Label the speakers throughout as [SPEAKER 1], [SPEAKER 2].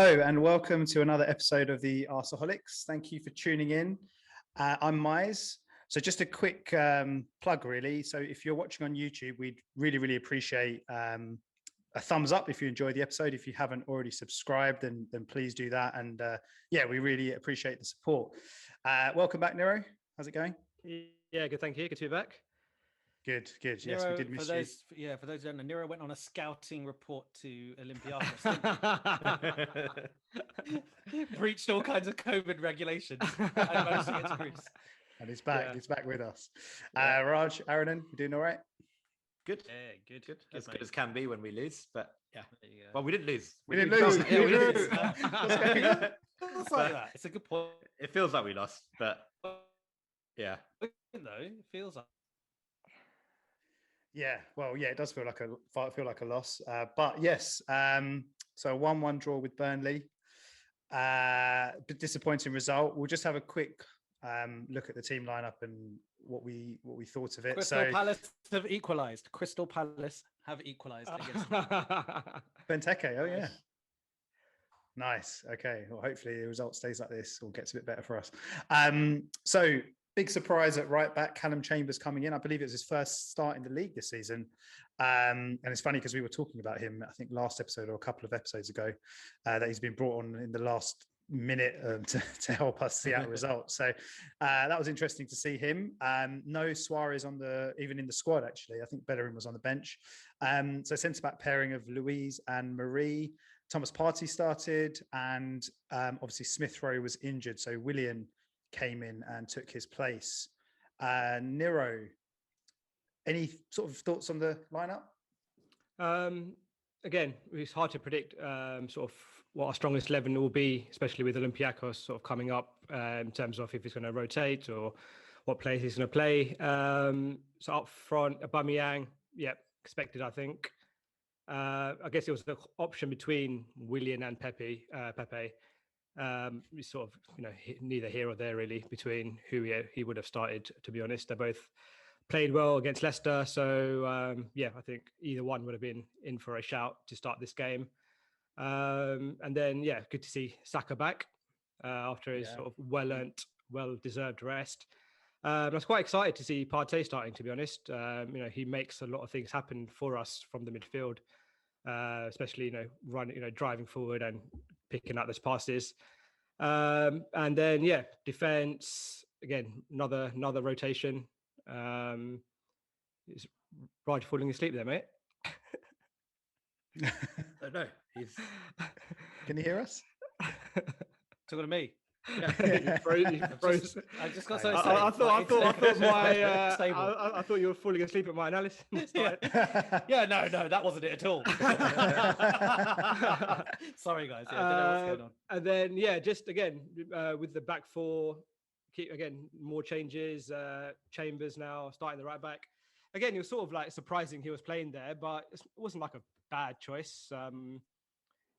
[SPEAKER 1] Hello and welcome to another episode of the Arseholics. Thank you for tuning in. I'm Mize. So just a quick plug really. So if you're watching on YouTube, we'd really appreciate a thumbs up if you enjoyed the episode. If you haven't already subscribed, then please do that. And we really appreciate the support. Welcome back, Niro. How's it going?
[SPEAKER 2] Yeah, good. Thank you. Good to be back.
[SPEAKER 1] Good.
[SPEAKER 3] Niro,
[SPEAKER 1] Yes, we did miss you.
[SPEAKER 3] For those who don't know, Niro went on a scouting report to Olympiacos. Breached all kinds of COVID regulations. And managed to get to Greece.
[SPEAKER 1] And he's back. Yeah. He's back with us. Raj, Arunan, you doing all right?
[SPEAKER 4] Good.
[SPEAKER 3] Yeah, good.
[SPEAKER 4] As good as can be when we lose, but yeah. Well, we didn't lose.
[SPEAKER 1] We didn't lose.
[SPEAKER 4] Yeah, we didn't lose.
[SPEAKER 3] It's like that. It's a good point.
[SPEAKER 4] It feels like we lost, but yeah.
[SPEAKER 3] Though it feels like.
[SPEAKER 1] Yeah, well, yeah, it does feel like a loss. But yes, so 1-1 draw with Burnley. Bit disappointing result. We'll just have a quick look at the team lineup and what we thought of it.
[SPEAKER 3] Crystal Palace have equalised. Against
[SPEAKER 1] Benteke, oh yeah. Nice. Okay. Well, hopefully the result stays like this or gets a bit better for us. So big surprise at right back, Callum Chambers coming in. I believe it was his first start in the league this season. And it's funny because we were talking about him, I think last episode or a couple of episodes ago, that he's been brought on in the last minute to help us see out results. So that was interesting to see him. No Suarez even in the squad, actually. I think Bellerin was on the bench. So centre-back pairing of Louise and Marie. Thomas Partey started, and obviously Smith Rowe was injured. So Willian came in and took his place. Niro, any sort of thoughts on the lineup?
[SPEAKER 2] Again, it's hard to predict sort of what our strongest 11 will be, especially with Olympiacos sort of coming up in terms of if he's going to rotate or what players he's going to play. So up front, Aubameyang, expected, I think. I guess it was the option between Willian and Pepe. Sort of, neither here or there really between who he would have started, to be honest. They both played well against Leicester. So, I think either one would have been in for a shout to start this game. And then, good to see Saka back after his sort of well-earned, well-deserved rest. I was quite excited to see Partey starting, to be honest. He makes a lot of things happen for us from the midfield, especially, driving forward and picking up those passes. And then, defense, again, another rotation. Is Raj falling asleep there, mate?
[SPEAKER 4] No,
[SPEAKER 1] Can you hear us?
[SPEAKER 3] Talking to me.
[SPEAKER 2] Yeah. I just got so excited. I thought you were falling asleep at my analysis.
[SPEAKER 3] No, that wasn't it at all. Sorry, guys. I don't know what's going on.
[SPEAKER 2] And then, just again with the back four, more changes. Chambers now starting the right back. Again, it was sort of like surprising he was playing there, but it wasn't like a bad choice.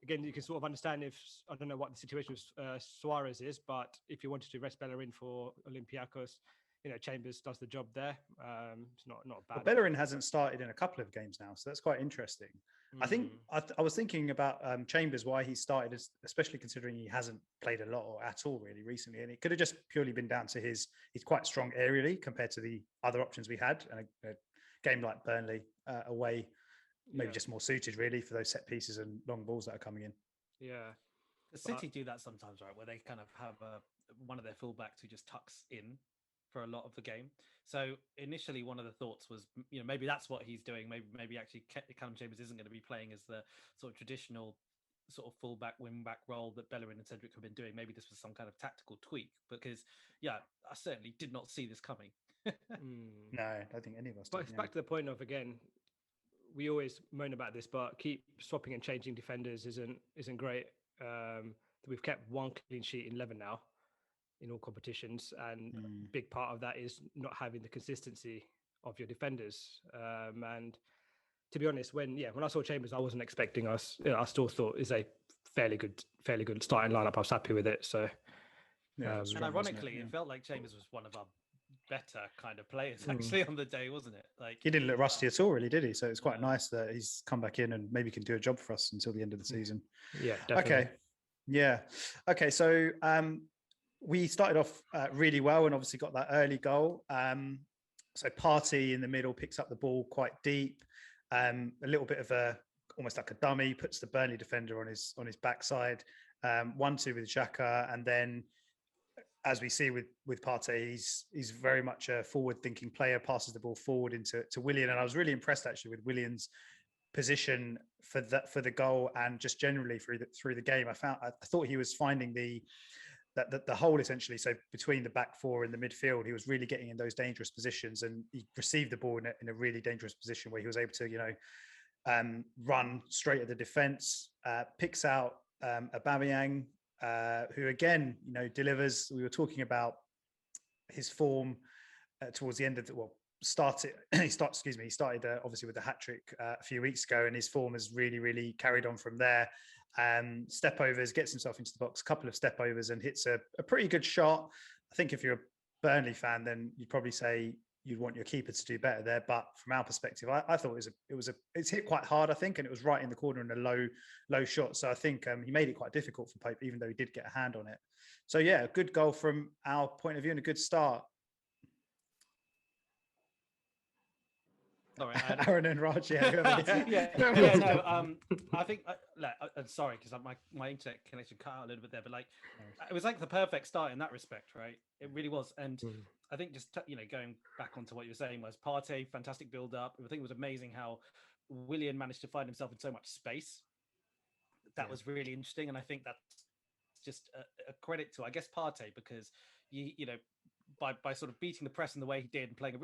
[SPEAKER 2] Again, you can sort of understand if, I don't know what the situation with Suarez is, but if you wanted to rest Bellerin for Olympiacos, Chambers does the job there. It's not bad.
[SPEAKER 1] Well, Bellerin hasn't started in a couple of games now, so that's quite interesting. I think I was thinking about Chambers, why he started, especially considering he hasn't played a lot or at all really recently, and it could have just purely been down to he's quite strong aerially compared to the other options we had, and a game like Burnley away. Maybe just more suited really for those set pieces and long balls that are coming in.
[SPEAKER 3] Yeah. The City do that sometimes, right? Where they kind of have one of their fullbacks who just tucks in for a lot of the game. So initially one of the thoughts was, maybe that's what he's doing. Maybe actually Callum Chambers isn't going to be playing as the sort of traditional sort of fullback, wing-back role that Bellerin and Cedric have been doing. Maybe this was some kind of tactical tweak because, I certainly did not see this coming.
[SPEAKER 1] No, I don't think any of us did.
[SPEAKER 2] But it's back to the point of, again, we always moan about this, but keep swapping and changing defenders isn't great. We've kept one clean sheet in 11 now in all competitions, and a big part of that is not having the consistency of your defenders. And to be honest, when I saw Chambers, I wasn't expecting us. I still thought it's a fairly good starting lineup. I was happy with it. So,
[SPEAKER 3] and ironically, it felt like Chambers was one of our better kind of players actually on the day, wasn't it? Like,
[SPEAKER 1] he didn't look rusty at all, really, did he? So it's quite nice that he's come back in and maybe can do a job for us until the end of the season.
[SPEAKER 2] Yeah, definitely.
[SPEAKER 1] Okay. Yeah. Okay. So we started off really well and obviously got that early goal. So Partey in the middle picks up the ball quite deep. A little bit of almost like a dummy, puts the Burnley defender on his backside. 1-2 with Xhaka, and then as we see with Partey, he's very much a forward-thinking player. Passes the ball forward into Willian, and I was really impressed actually with Willian's position for the goal and just generally through the game. I thought he was finding the hole essentially. So between the back four and the midfield, he was really getting in those dangerous positions, and he received the ball in a really dangerous position where he was able to run straight at the defense. Picks out Aubameyang, who again delivers. We were talking about his form towards the end of he started obviously with the hat-trick a few weeks ago, and his form has really carried on from there. Step overs, gets himself into the box, a couple of step overs, and hits a pretty good shot. I think if you're a Burnley fan, then you'd probably say you'd want your keeper to do better there, but from our perspective, I thought it's hit quite hard, I think, and it was right in the corner in a low shot. So I think he made it quite difficult for Pope, even though he did get a hand on it. So yeah, a good goal from our point of view and a good start.
[SPEAKER 3] Sorry,
[SPEAKER 1] Aaron and Raj,
[SPEAKER 3] I think I'm sorry because my internet connection cut out a little bit there, but it was like the perfect start in that respect, right? It really was. And I think just going back onto what you were saying was Partey, fantastic build up. I think it was amazing how Willian managed to find himself in so much space. That was really interesting, and I think that's just a credit to, I guess, Partey, because by sort of beating the press in the way he did and playing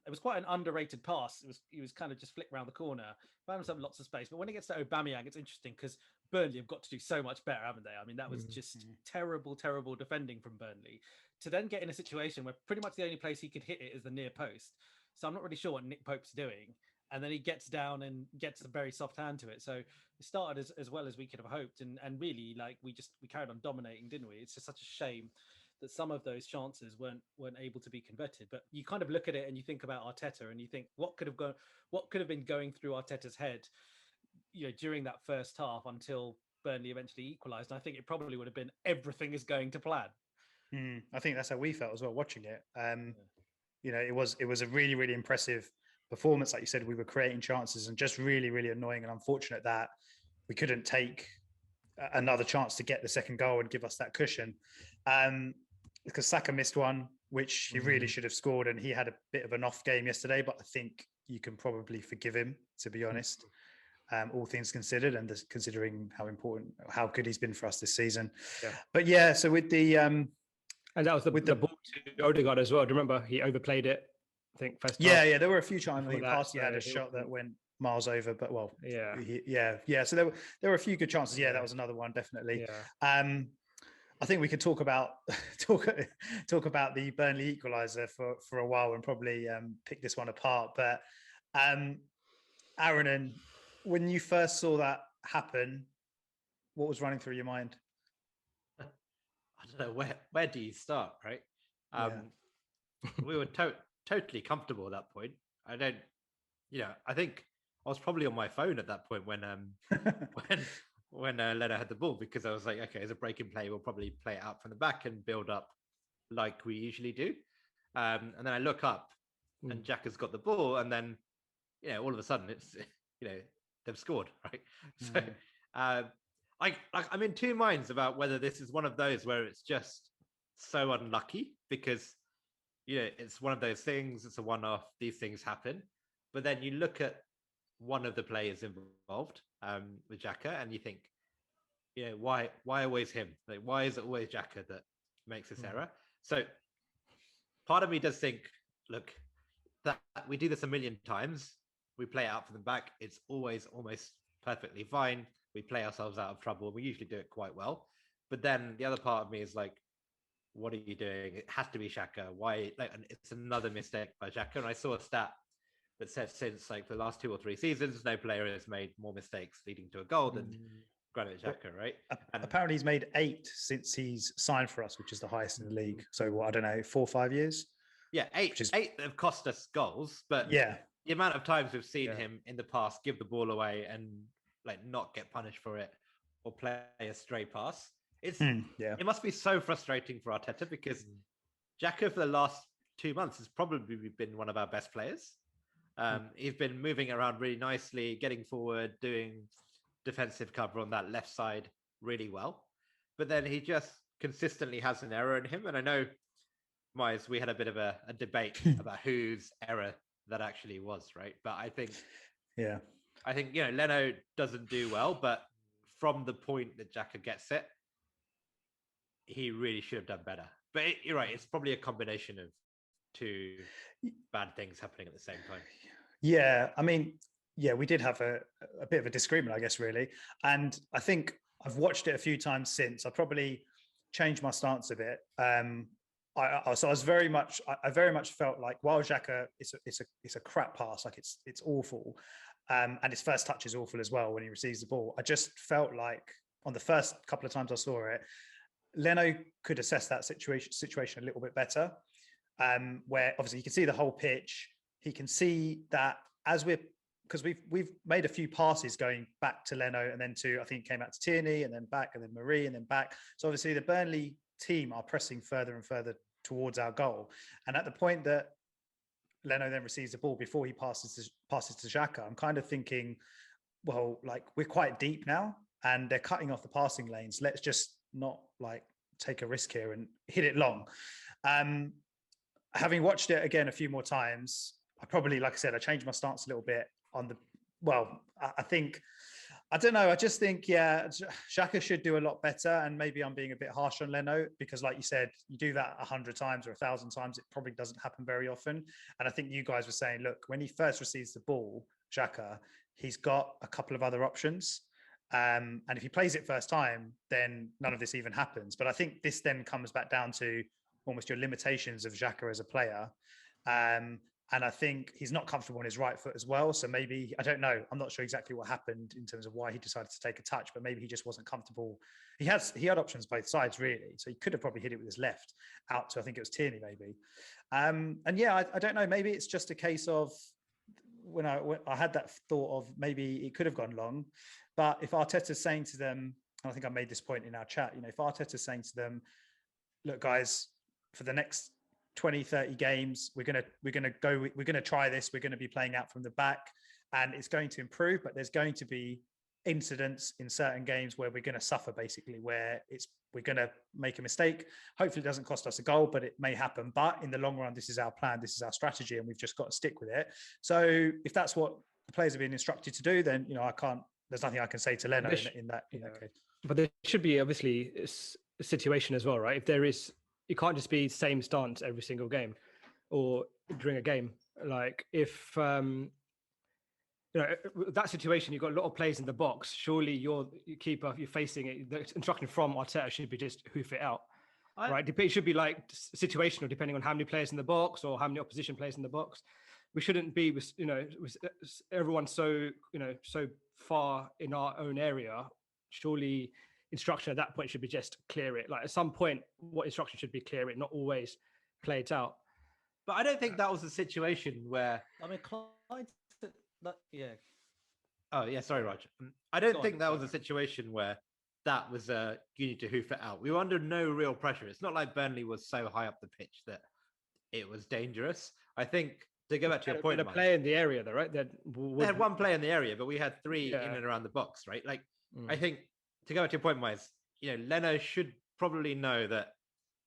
[SPEAKER 3] it was quite an underrated pass. He was kind of just flicked around the corner, found himself lots of space. But when it gets to Aubameyang, it's interesting because Burnley have got to do so much better, haven't they? I mean, that was just terrible defending from Burnley. To then get in a situation where pretty much the only place he could hit it is the near post. So I'm not really sure what Nick Pope's doing. And then he gets down and gets a very soft hand to it. So it started as well as we could have hoped. And really, we carried on dominating, didn't we? It's just such a shame that some of those chances weren't able to be converted. But you kind of look at it and you think about Arteta and you think what could have been going through Arteta's head, during that first half until Burnley eventually equalised. And I think it probably would have been everything is going to plan.
[SPEAKER 1] I think that's how we felt as well watching it. It was a really impressive performance. Like you said, we were creating chances and just really annoying and unfortunate that we couldn't take another chance to get the second goal and give us that cushion. Because Saka missed one, which he really should have scored, and he had a bit of an off game yesterday, but I think you can probably forgive him, to be honest, all things considered, and considering how good he's been for us this season. Yeah. But yeah, so with the and
[SPEAKER 2] that was the ball to Odegaard as well. Do you remember he overplayed it? I think first.
[SPEAKER 1] Yeah, there were a few times when he had a shot that went miles over, but yeah. So there were a few good chances. Yeah, that was another one, definitely. Yeah. I think we could talk about the Burnley equaliser for a while and probably pick this one apart. But Arunan, when you first saw that happen, what was running through your mind?
[SPEAKER 4] I don't know, where do you start, right? We were totally comfortable at that point. I think I was probably on my phone at that point when Leno had the ball, because I was like, okay, as a breaking play, we'll probably play it out from the back and build up like we usually do. And then I look up and Jack has got the ball, and then all of a sudden it's they've scored, right? So I'm in two minds about whether this is one of those where it's just so unlucky because it's one of those things, it's a one-off, these things happen. But then you look at one of the players involved with Xhaka and you think, why always him? Like, why is it always Xhaka that makes this error? So part of me does think, look, that we do this a million times. We play it out from the back. It's always almost perfectly fine. We play ourselves out of trouble. We usually do it quite well. But then the other part of me is like, what are you doing? It has to be Xhaka. Why? And it's another mistake by Xhaka. And I saw a stat that said since the last 2 or 3 seasons, no player has made more mistakes leading to a goal than Granit Xhaka, right?
[SPEAKER 1] And apparently he's made 8 since he's signed for us, which is the highest in the league. So I don't know, 4 or 5 years?
[SPEAKER 4] Yeah, 8 have cost us goals, but the amount of times we've seen him in the past give the ball away and not get punished for it, or play a stray pass.
[SPEAKER 1] Yeah.
[SPEAKER 4] It must be so frustrating for Arteta because Xhaka for the last 2 months has probably been one of our best players. He's been moving around really nicely, getting forward, doing defensive cover on that left side really well. But then he just consistently has an error in him. And I know, Miles, we had a bit of a debate about whose error that actually was, right? But I think, Leno doesn't do well, but from the point that Xhaka gets it, he really should have done better. But you're right, it's probably a combination of two bad things happening at the same time.
[SPEAKER 1] Yeah, I mean, we did have a bit of a disagreement, I guess, really. And I think I've watched it a few times since. I probably changed my stance a bit. I very much felt like while Xhaka, it's a crap pass, like it's awful, and his first touch is awful as well when he receives the ball. I just felt like on the first couple of times I saw it, Leno could assess that situation a little bit better. Where obviously you can see the whole pitch. He can see that because we've made a few passes going back to Leno and then I think it came out to Tierney and then back and then Marie and then back. So obviously the Burnley team are pressing further and further towards our goal. And at the point that Leno then receives the ball before he passes to Xhaka, I'm kind of thinking, well, like we're quite deep now and they're cutting off the passing lanes. Let's just not like take a risk here and hit it long. Having watched it again a few more times, I probably, like I said, I changed my stance a little bit on I don't know. I just think, Xhaka should do a lot better. And maybe I'm being a bit harsh on Leno because like you said, you do that 100 times or 1,000 times, it probably doesn't happen very often. And I think you guys were saying, look, when he first receives the ball, Xhaka, he's got a couple of other options. And if he plays it first time, then none of this even happens. But I think this then comes back down to almost your limitations of Xhaka as a player. And I think he's not comfortable on his right foot as well. So maybe, I don't know, I'm not sure exactly what happened in terms of why he decided to take a touch, but maybe he just wasn't comfortable. He had options both sides really. So he could have probably hit it with his left out to, I think it was Tierney maybe. I don't know, maybe it's just a case of when I had that thought of maybe it could have gone long, but if Arteta's saying to them, and I think I made this point in our chat, if Arteta's saying to them, look guys, for the next 20, 30 games, we're going to try this. We're going to be playing out from the back and it's going to improve, but there's going to be incidents in certain games where we're going to suffer basically, where we're going to make a mistake. Hopefully it doesn't cost us a goal, but it may happen. But in the long run, this is our plan. This is our strategy and we've just got to stick with it. So if that's what the players have been instructed to do, then, there's nothing I can say to Leno in that case.
[SPEAKER 2] But there should be obviously a situation as well, right? If there is, it can't just be same stance every single game or during a game. Like if, that situation, you've got a lot of players in the box. Surely your keeper, if you're facing it, the instruction from Arteta should be just hoof it out, right? It should be like situational, depending on how many players in the box or how many opposition players in the box. We shouldn't be with everyone so far in our own area. Surely instruction at that point should be just clear it. Like at some point, what instruction should be clear it, not always play it out.
[SPEAKER 4] But I don't think that was a situation where
[SPEAKER 3] I'm inclined to, yeah.
[SPEAKER 4] Oh yeah, sorry, Raj. I don't think that was a situation where that was you need to hoof it out. We were under no real pressure. It's not like Burnley was so high up the pitch that it was dangerous. I think to go back to your point,
[SPEAKER 2] a player in the area, though, right? They
[SPEAKER 4] had one player in the area, but we had three in and around the box, right? Like I think to go back to your point, Miles, Leno should probably know that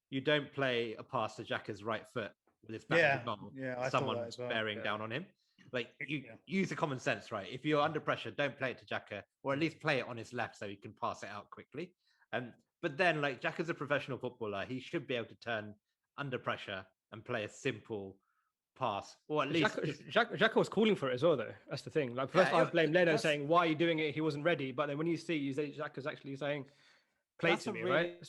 [SPEAKER 4] you don't play a pass to Xhaka's right foot with his back to the goal. Someone bearing down on him. Like you use the common sense, right? If you're under pressure, don't play it to Xhaka, or at least play it on his left so he can pass it out quickly. But then, like Xhaka's a professional footballer, he should be able to turn under pressure and play a simple pass, or at least
[SPEAKER 2] Xhaka was calling for it as well, though. That's the thing. Like first, I blame Leno saying, "Why are you doing it?" He wasn't ready. But then when you see Xhaka's actually saying, "Play it to me," right?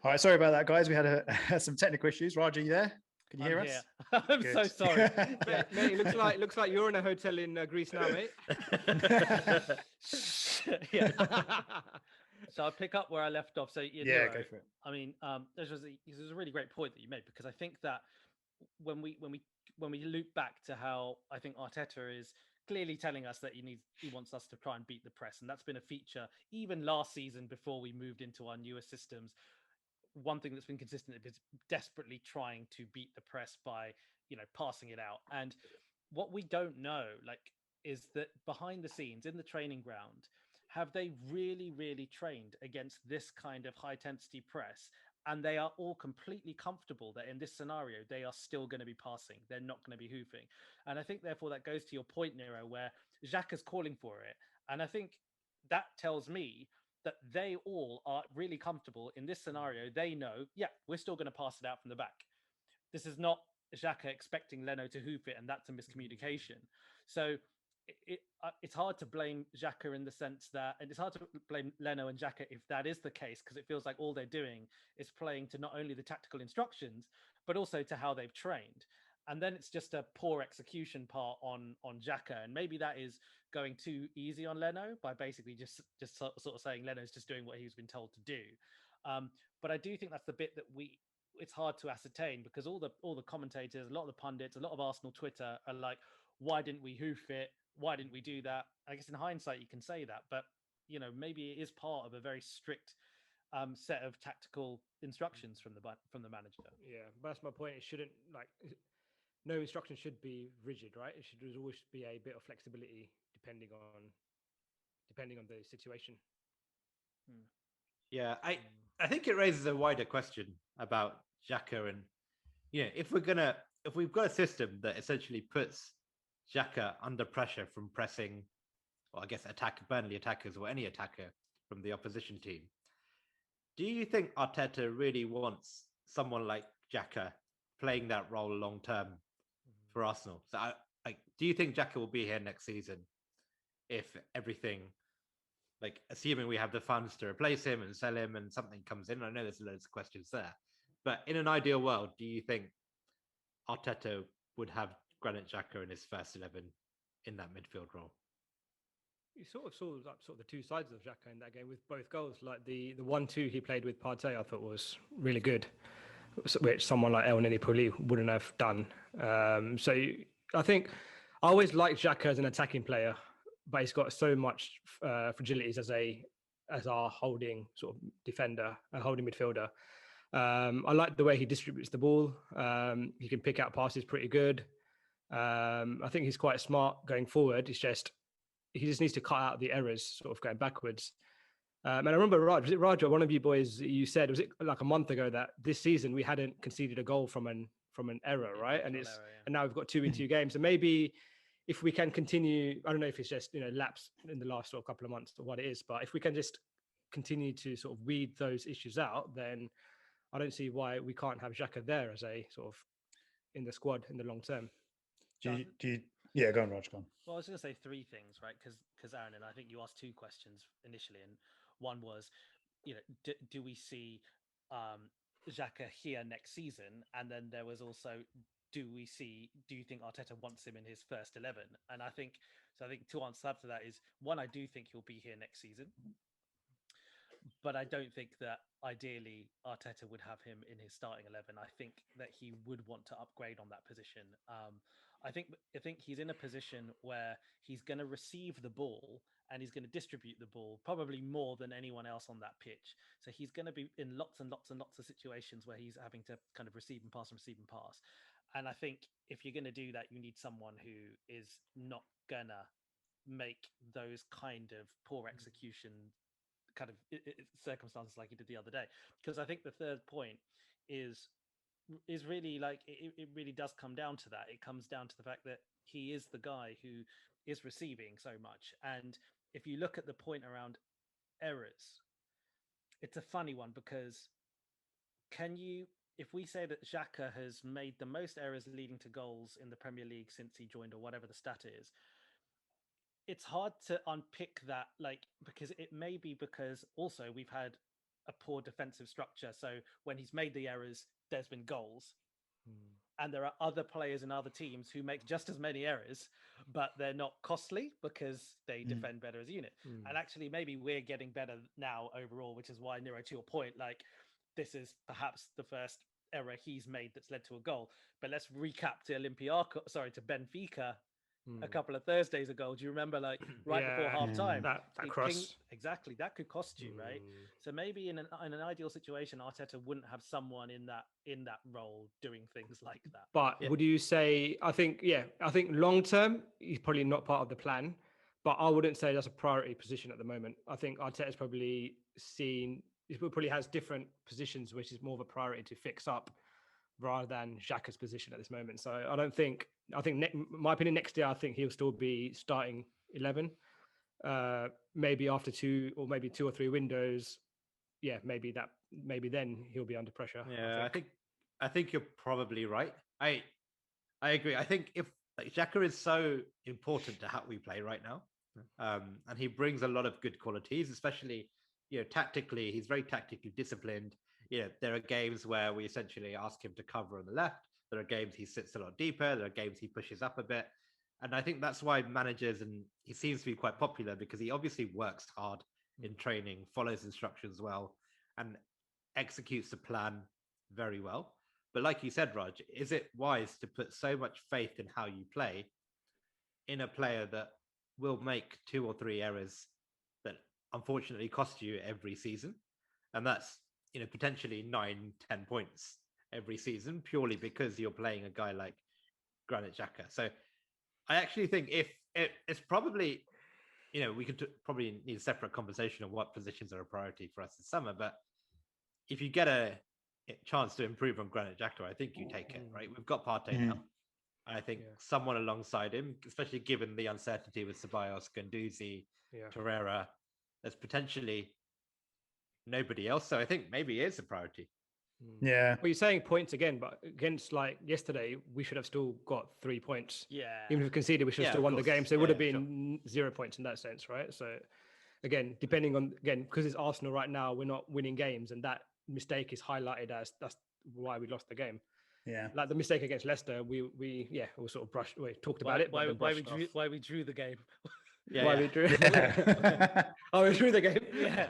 [SPEAKER 1] All right, sorry about that, guys. We had some technical issues. Raj, are you there? Can you hear us?
[SPEAKER 3] I'm so sorry.
[SPEAKER 2] Mate, looks like you're in a hotel in Greece now, mate.
[SPEAKER 3] Yeah. So I'll pick up where I left off. So
[SPEAKER 1] go for it.
[SPEAKER 3] I mean, this was a really great point that you made, because I think that when we loop back to how I think Arteta is clearly telling us that he wants us to try and beat the press, and that's been a feature even last season before we moved into our newer systems. One thing that's been consistent is desperately trying to beat the press by, passing it out. And what we don't know, is that behind the scenes in the training ground, have they really, really trained against this kind of high intensity press? And they are all completely comfortable that in this scenario, they are still going to be passing. They're not going to be hoofing. And I think, therefore, that goes to your point, Niro, where Xhaka's calling for it. And I think that tells me that they all are really comfortable in this scenario. They know, yeah, we're still going to pass it out from the back. This is not Xhaka expecting Leno to hoof it, and that's a miscommunication. So it's hard to blame Xhaka in the sense that, and it's hard to blame Leno and Xhaka if that is the case, because it feels like all they're doing is playing to not only the tactical instructions, but also to how they've trained. And then it's just a poor execution part on Xhaka. And maybe that is going too easy on Leno by basically just sort of saying Leno's just doing what he's been told to do. But I do think that's the bit that it's hard to ascertain, because all the commentators, a lot of the pundits, a lot of Arsenal Twitter are like, why didn't we hoof it? Why didn't we do that? I guess in hindsight, you can say that, but maybe it is part of a very strict set of tactical instructions from the manager.
[SPEAKER 2] Yeah, but that's my point. It shouldn't no instruction should be rigid, right? It should always be a bit of flexibility depending on the situation.
[SPEAKER 4] Yeah, I think it raises a wider question about Xhaka, and if we've got a system that essentially puts Xhaka under pressure from pressing, or I guess Burnley attackers or any attacker from the opposition team, do you think Arteta really wants someone like Xhaka playing that role long term for Arsenal? So, do you think Xhaka will be here next season if everything, assuming we have the funds to replace him and sell him and something comes in? I know there's loads of questions there, but in an ideal world, do you think Arteta would have Granit Xhaka in his first 11 in that midfield role?
[SPEAKER 2] You sort of saw the two sides of Xhaka in that game with both goals. Like the 1-2 he played with Partey, I thought was really good, which someone like El Nini Puli wouldn't have done. So I think I always liked Xhaka as an attacking player, but he's got so much fragilities as our holding sort of defender, a holding midfielder. I like the way he distributes the ball. He can pick out passes pretty good. I think he's quite smart going forward. He just needs to cut out the errors sort of going backwards. And I remember, was it Raj, one of you boys, you said, was it like a month ago, that this season we hadn't conceded a goal from an error, right? And and now we've got 2 in 2 games. So maybe if we can continue, I don't know if it's just lapse in the last sort of couple of months or what it is, but if we can just continue to sort of weed those issues out, then I don't see why we can't have Xhaka there as a sort of in the squad in the long term.
[SPEAKER 1] Yeah, go on, Raj, go on.
[SPEAKER 3] Well, I was going to say 3 things, right? Because Aaron, and I think you asked 2 questions initially, and one was, do we see Xhaka here next season? And then there was also, do you think Arteta wants him in his first 11? And I think 2 answers to that is, one, I do think he'll be here next season, but I don't think that ideally Arteta would have him in his starting 11. I think that he would want to upgrade on that position. I think he's in a position where he's going to receive the ball and he's going to distribute the ball probably more than anyone else on that pitch. So he's going to be in lots and lots and lots of situations where he's having to kind of receive and pass. And I think if you're going to do that, you need someone who is not going to make those kind of poor execution kind of circumstances like he did the other day. Because I think the third point is really it really does come down to that. It comes down to the fact that he is the guy who is receiving so much. And if you look at the point around errors, it's a funny one, because if we say that Xhaka has made the most errors leading to goals in the Premier League since he joined, or whatever the stat is, it's hard to unpick that, because it may be because also we've had a poor defensive structure. So when he's made the errors, there's been goals. And there are other players in other teams who make just as many errors, but they're not costly because they defend better as a unit. And actually, maybe we're getting better now overall, which is why, Niro, to your point, this is perhaps the first error he's made that's led to a goal. But let's recap to Benfica a couple of Thursdays ago. Do you remember, like right before half time?
[SPEAKER 2] That cross.
[SPEAKER 3] Exactly, that could cost you, right? So maybe in an ideal situation, Arteta wouldn't have someone in that role doing things like that.
[SPEAKER 2] But would you say? I think long term, he's probably not part of the plan. But I wouldn't say that's a priority position at the moment. I think Arteta's probably probably has different positions, which is more of a priority to fix up rather than Xhaka's position at this moment. So I think my opinion, next year, I think he'll still be starting 11. Maybe after two or three windows, maybe then he'll be under pressure.
[SPEAKER 4] Yeah, I think you're probably right. I agree. I think if Xhaka is so important to how we play right now, and he brings a lot of good qualities, especially tactically. He's very tactically disciplined. There are games where we essentially ask him to cover on the left. There are games he sits a lot deeper. There are games he pushes up a bit. And I think that's why managers, and he seems to be quite popular because he obviously works hard in training, follows instructions well, and executes the plan very well. But like you said, Raj, is it wise to put so much faith in how you play in a player that will make 2 or 3 errors that unfortunately cost you every season? And that's, potentially 9-10 points every season purely because you're playing a guy like Granit Xhaka. So I actually think if it's probably, we could probably need a separate conversation on what positions are a priority for us this summer. But if you get a chance to improve on Granit Xhaka, I think you take it, right? We've got Partey now. I think someone alongside him, especially given the uncertainty with Ceballos, Guendouzi, Torreira, there's potentially nobody else. So I think maybe it is a priority.
[SPEAKER 1] Yeah.
[SPEAKER 2] Well, you're saying points again, but against like yesterday, we should have still got 3 points.
[SPEAKER 3] Yeah.
[SPEAKER 2] Even if we conceded, we should have still won the game. So it would have been 0 points in that sense, right? So again, depending on, because it's Arsenal right now, we're not winning games, and that mistake is highlighted as that's why we lost the game.
[SPEAKER 1] Yeah.
[SPEAKER 2] Like the mistake against Leicester, we sort of talked about it.
[SPEAKER 3] Why we drew the game.
[SPEAKER 2] We drew. Oh, we drew the game.
[SPEAKER 3] Yeah.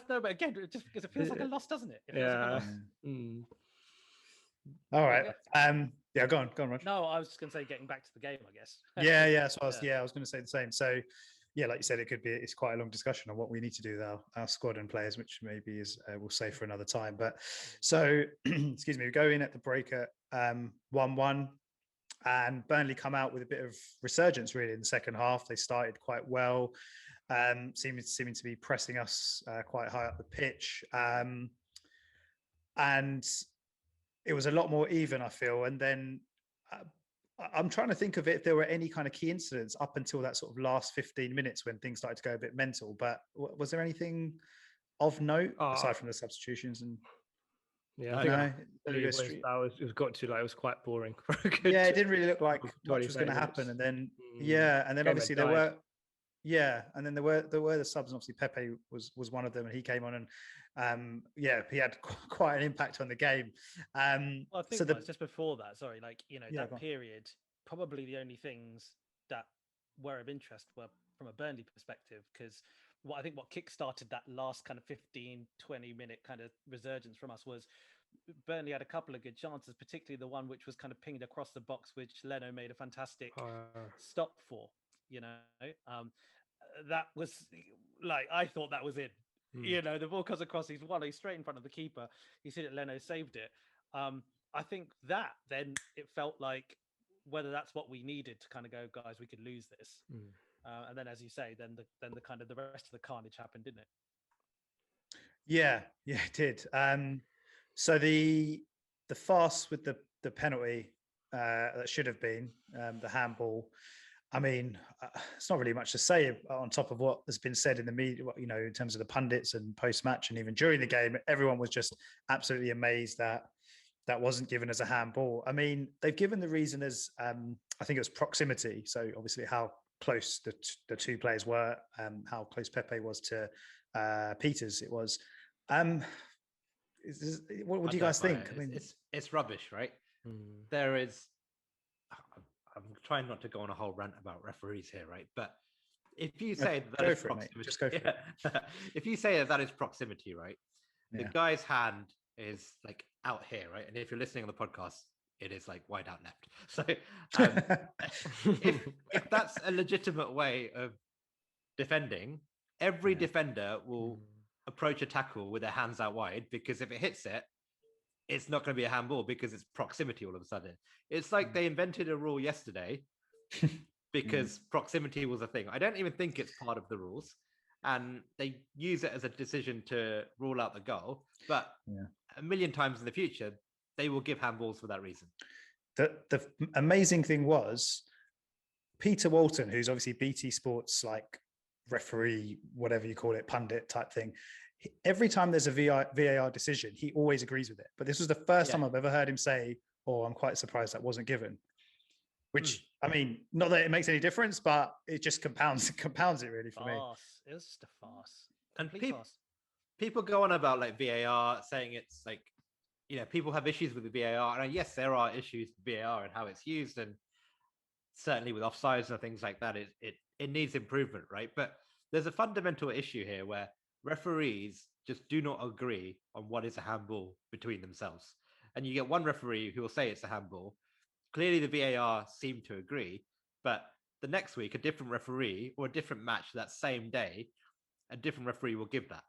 [SPEAKER 3] But again, just because it feels like a loss, doesn't it?
[SPEAKER 1] All right. Go on, Raj.
[SPEAKER 3] No, I was just going to say, getting back to the game, I guess.
[SPEAKER 1] Yeah. So I was going to say the same. So, like you said, it's quite a long discussion on what we need to do with our squad and players, which maybe is we'll save for another time. But so, excuse me, we go in at the break at 1-1. And Burnley come out with a bit of resurgence, really, in the second half. They started quite well, seeming to be pressing us quite high up the pitch. And it was a lot more even, I feel. And then I'm trying to think of if there were any kind of key incidents up until that sort of last 15 minutes when things started to go a bit mental. But was there anything of note aside from the substitutions? And
[SPEAKER 2] I think it was quite boring.
[SPEAKER 1] It didn't really look like much was going to happen. And then and then obviously there were the subs, and obviously Pepe was one of them, and he came on and he had quite an impact on the game.
[SPEAKER 3] Well, I think just before that, that period, probably the only things that were of interest were from a Burnley perspective, because what kick-started that last kind of 15-20 minute kind of resurgence from us was Burnley had a couple of good chances, particularly the one which was kind of pinged across the box, which Leno made a fantastic stop for. That was like, I thought that was it. The ball comes across, he's straight in front of the keeper. He's hit it, Leno saved it. I think that then it felt like whether that's what we needed to kind of go, guys, we could lose this. And then, as you say, then the kind of the rest of the carnage happened, didn't it?
[SPEAKER 1] Yeah, it did. So the farce with the penalty that should have been the handball. I mean, it's not really much to say on top of what has been said in the media, in terms of the pundits and post-match and even during the game. Everyone was just absolutely amazed that wasn't given as a handball. I mean, they've given the reason as, I think it was proximity. So obviously how close the two players were, how close Pepe was to Peters. It was. What do you guys think? I mean,
[SPEAKER 4] it's rubbish, right? There is. I'm trying not to go on a whole rant about referees here, right? But if you say that is proximity, just go for it. If you say that is proximity, right? The guy's hand is like out here, right? And if you're listening on the podcast, it is like wide out left. So if that's a legitimate way of defending, every defender will approach a tackle with their hands out wide, because if it hits it, it's not going to be a handball because it's proximity all of a sudden. It's like they invented a rule yesterday because proximity was a thing. I don't even think it's part of the rules. And they use it as a decision to rule out the goal. But a million times in the future, they will give handballs for that reason.
[SPEAKER 1] The amazing thing was Peter Walton, who's obviously BT Sports, like referee, whatever you call it, pundit type thing. Every time there's a VAR decision, he always agrees with it. But this was the first time I've ever heard him say, "Oh, I'm quite surprised that wasn't given." Which, I mean, not that it makes any difference, but it just compounds it really for me.
[SPEAKER 3] It was just a farce.
[SPEAKER 4] And people go on about like VAR, saying it's like, people have issues with the VAR. And yes, there are issues with VAR and how it's used. And certainly with offsides and things like that, it needs improvement, right? But there's a fundamental issue here where referees just do not agree on what is a handball between themselves. And you get one referee who will say it's a handball. Clearly the VAR seem to agree, but the next week, a different referee or a different match that same day, a different referee will give that.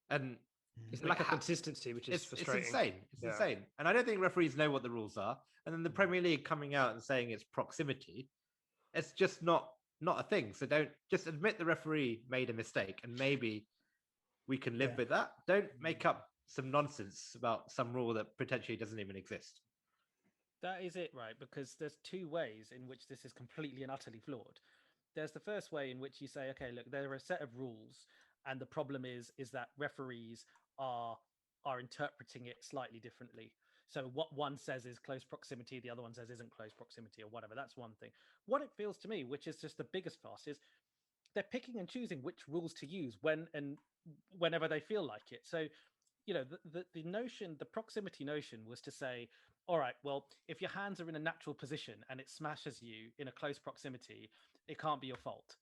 [SPEAKER 4] And
[SPEAKER 2] it's lack of consistency, which is frustrating.
[SPEAKER 4] It's insane. It's insane. And I don't think referees know what the rules are. And then the Premier League coming out and saying it's proximity, it's just not a thing. So don't just admit the referee made a mistake, and maybe we can live with that. Don't make up some nonsense about some rule that potentially doesn't even exist.
[SPEAKER 3] That is it, right? Because there's two ways in which this is completely and utterly flawed. There's the first way in which you say, okay, look, there are a set of rules, and the problem is that referees are interpreting it slightly differently. So what one says is close proximity, the other one says isn't close proximity or whatever. That's one thing. What it feels to me, which is just the biggest farce, is they're picking and choosing which rules to use when and whenever they feel like it. So, the notion, the proximity notion was to say, all right, well, if your hands are in a natural position and it smashes you in a close proximity, it can't be your fault.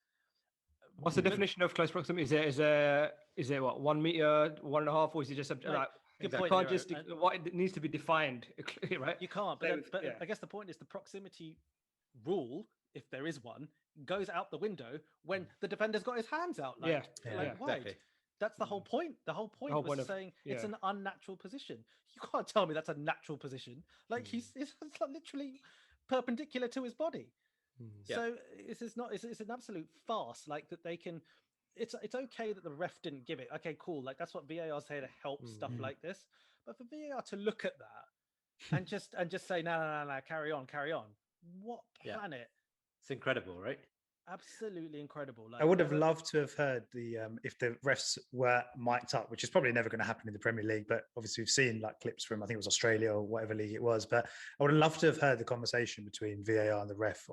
[SPEAKER 2] What's the definition of close proximity? Is there what, 1 meter, 1.5, or is it just like,
[SPEAKER 3] good point,
[SPEAKER 2] can't just what it needs to be defined, right?
[SPEAKER 3] You can't. But I guess the point is the proximity rule, if there is one, goes out the window when the defender's got his hands out, wide. Exactly. That's the whole point. The whole point was saying it's an unnatural position. You can't tell me that's a natural position. Like it's literally perpendicular to his body. So it's an absolute farce. Like that they can. It's okay that the ref didn't give it. Okay, cool. Like that's what VAR's here to help stuff like this. But for VAR to look at that and just say no, carry on. What planet?
[SPEAKER 4] It's incredible, right?
[SPEAKER 3] Absolutely incredible. Like,
[SPEAKER 1] I would have loved to have heard if the refs were mic'd up, which is probably never going to happen in the Premier League. But obviously, we've seen like clips from, I think it was Australia or whatever league it was. But I would have loved to have heard the conversation between VAR and the ref.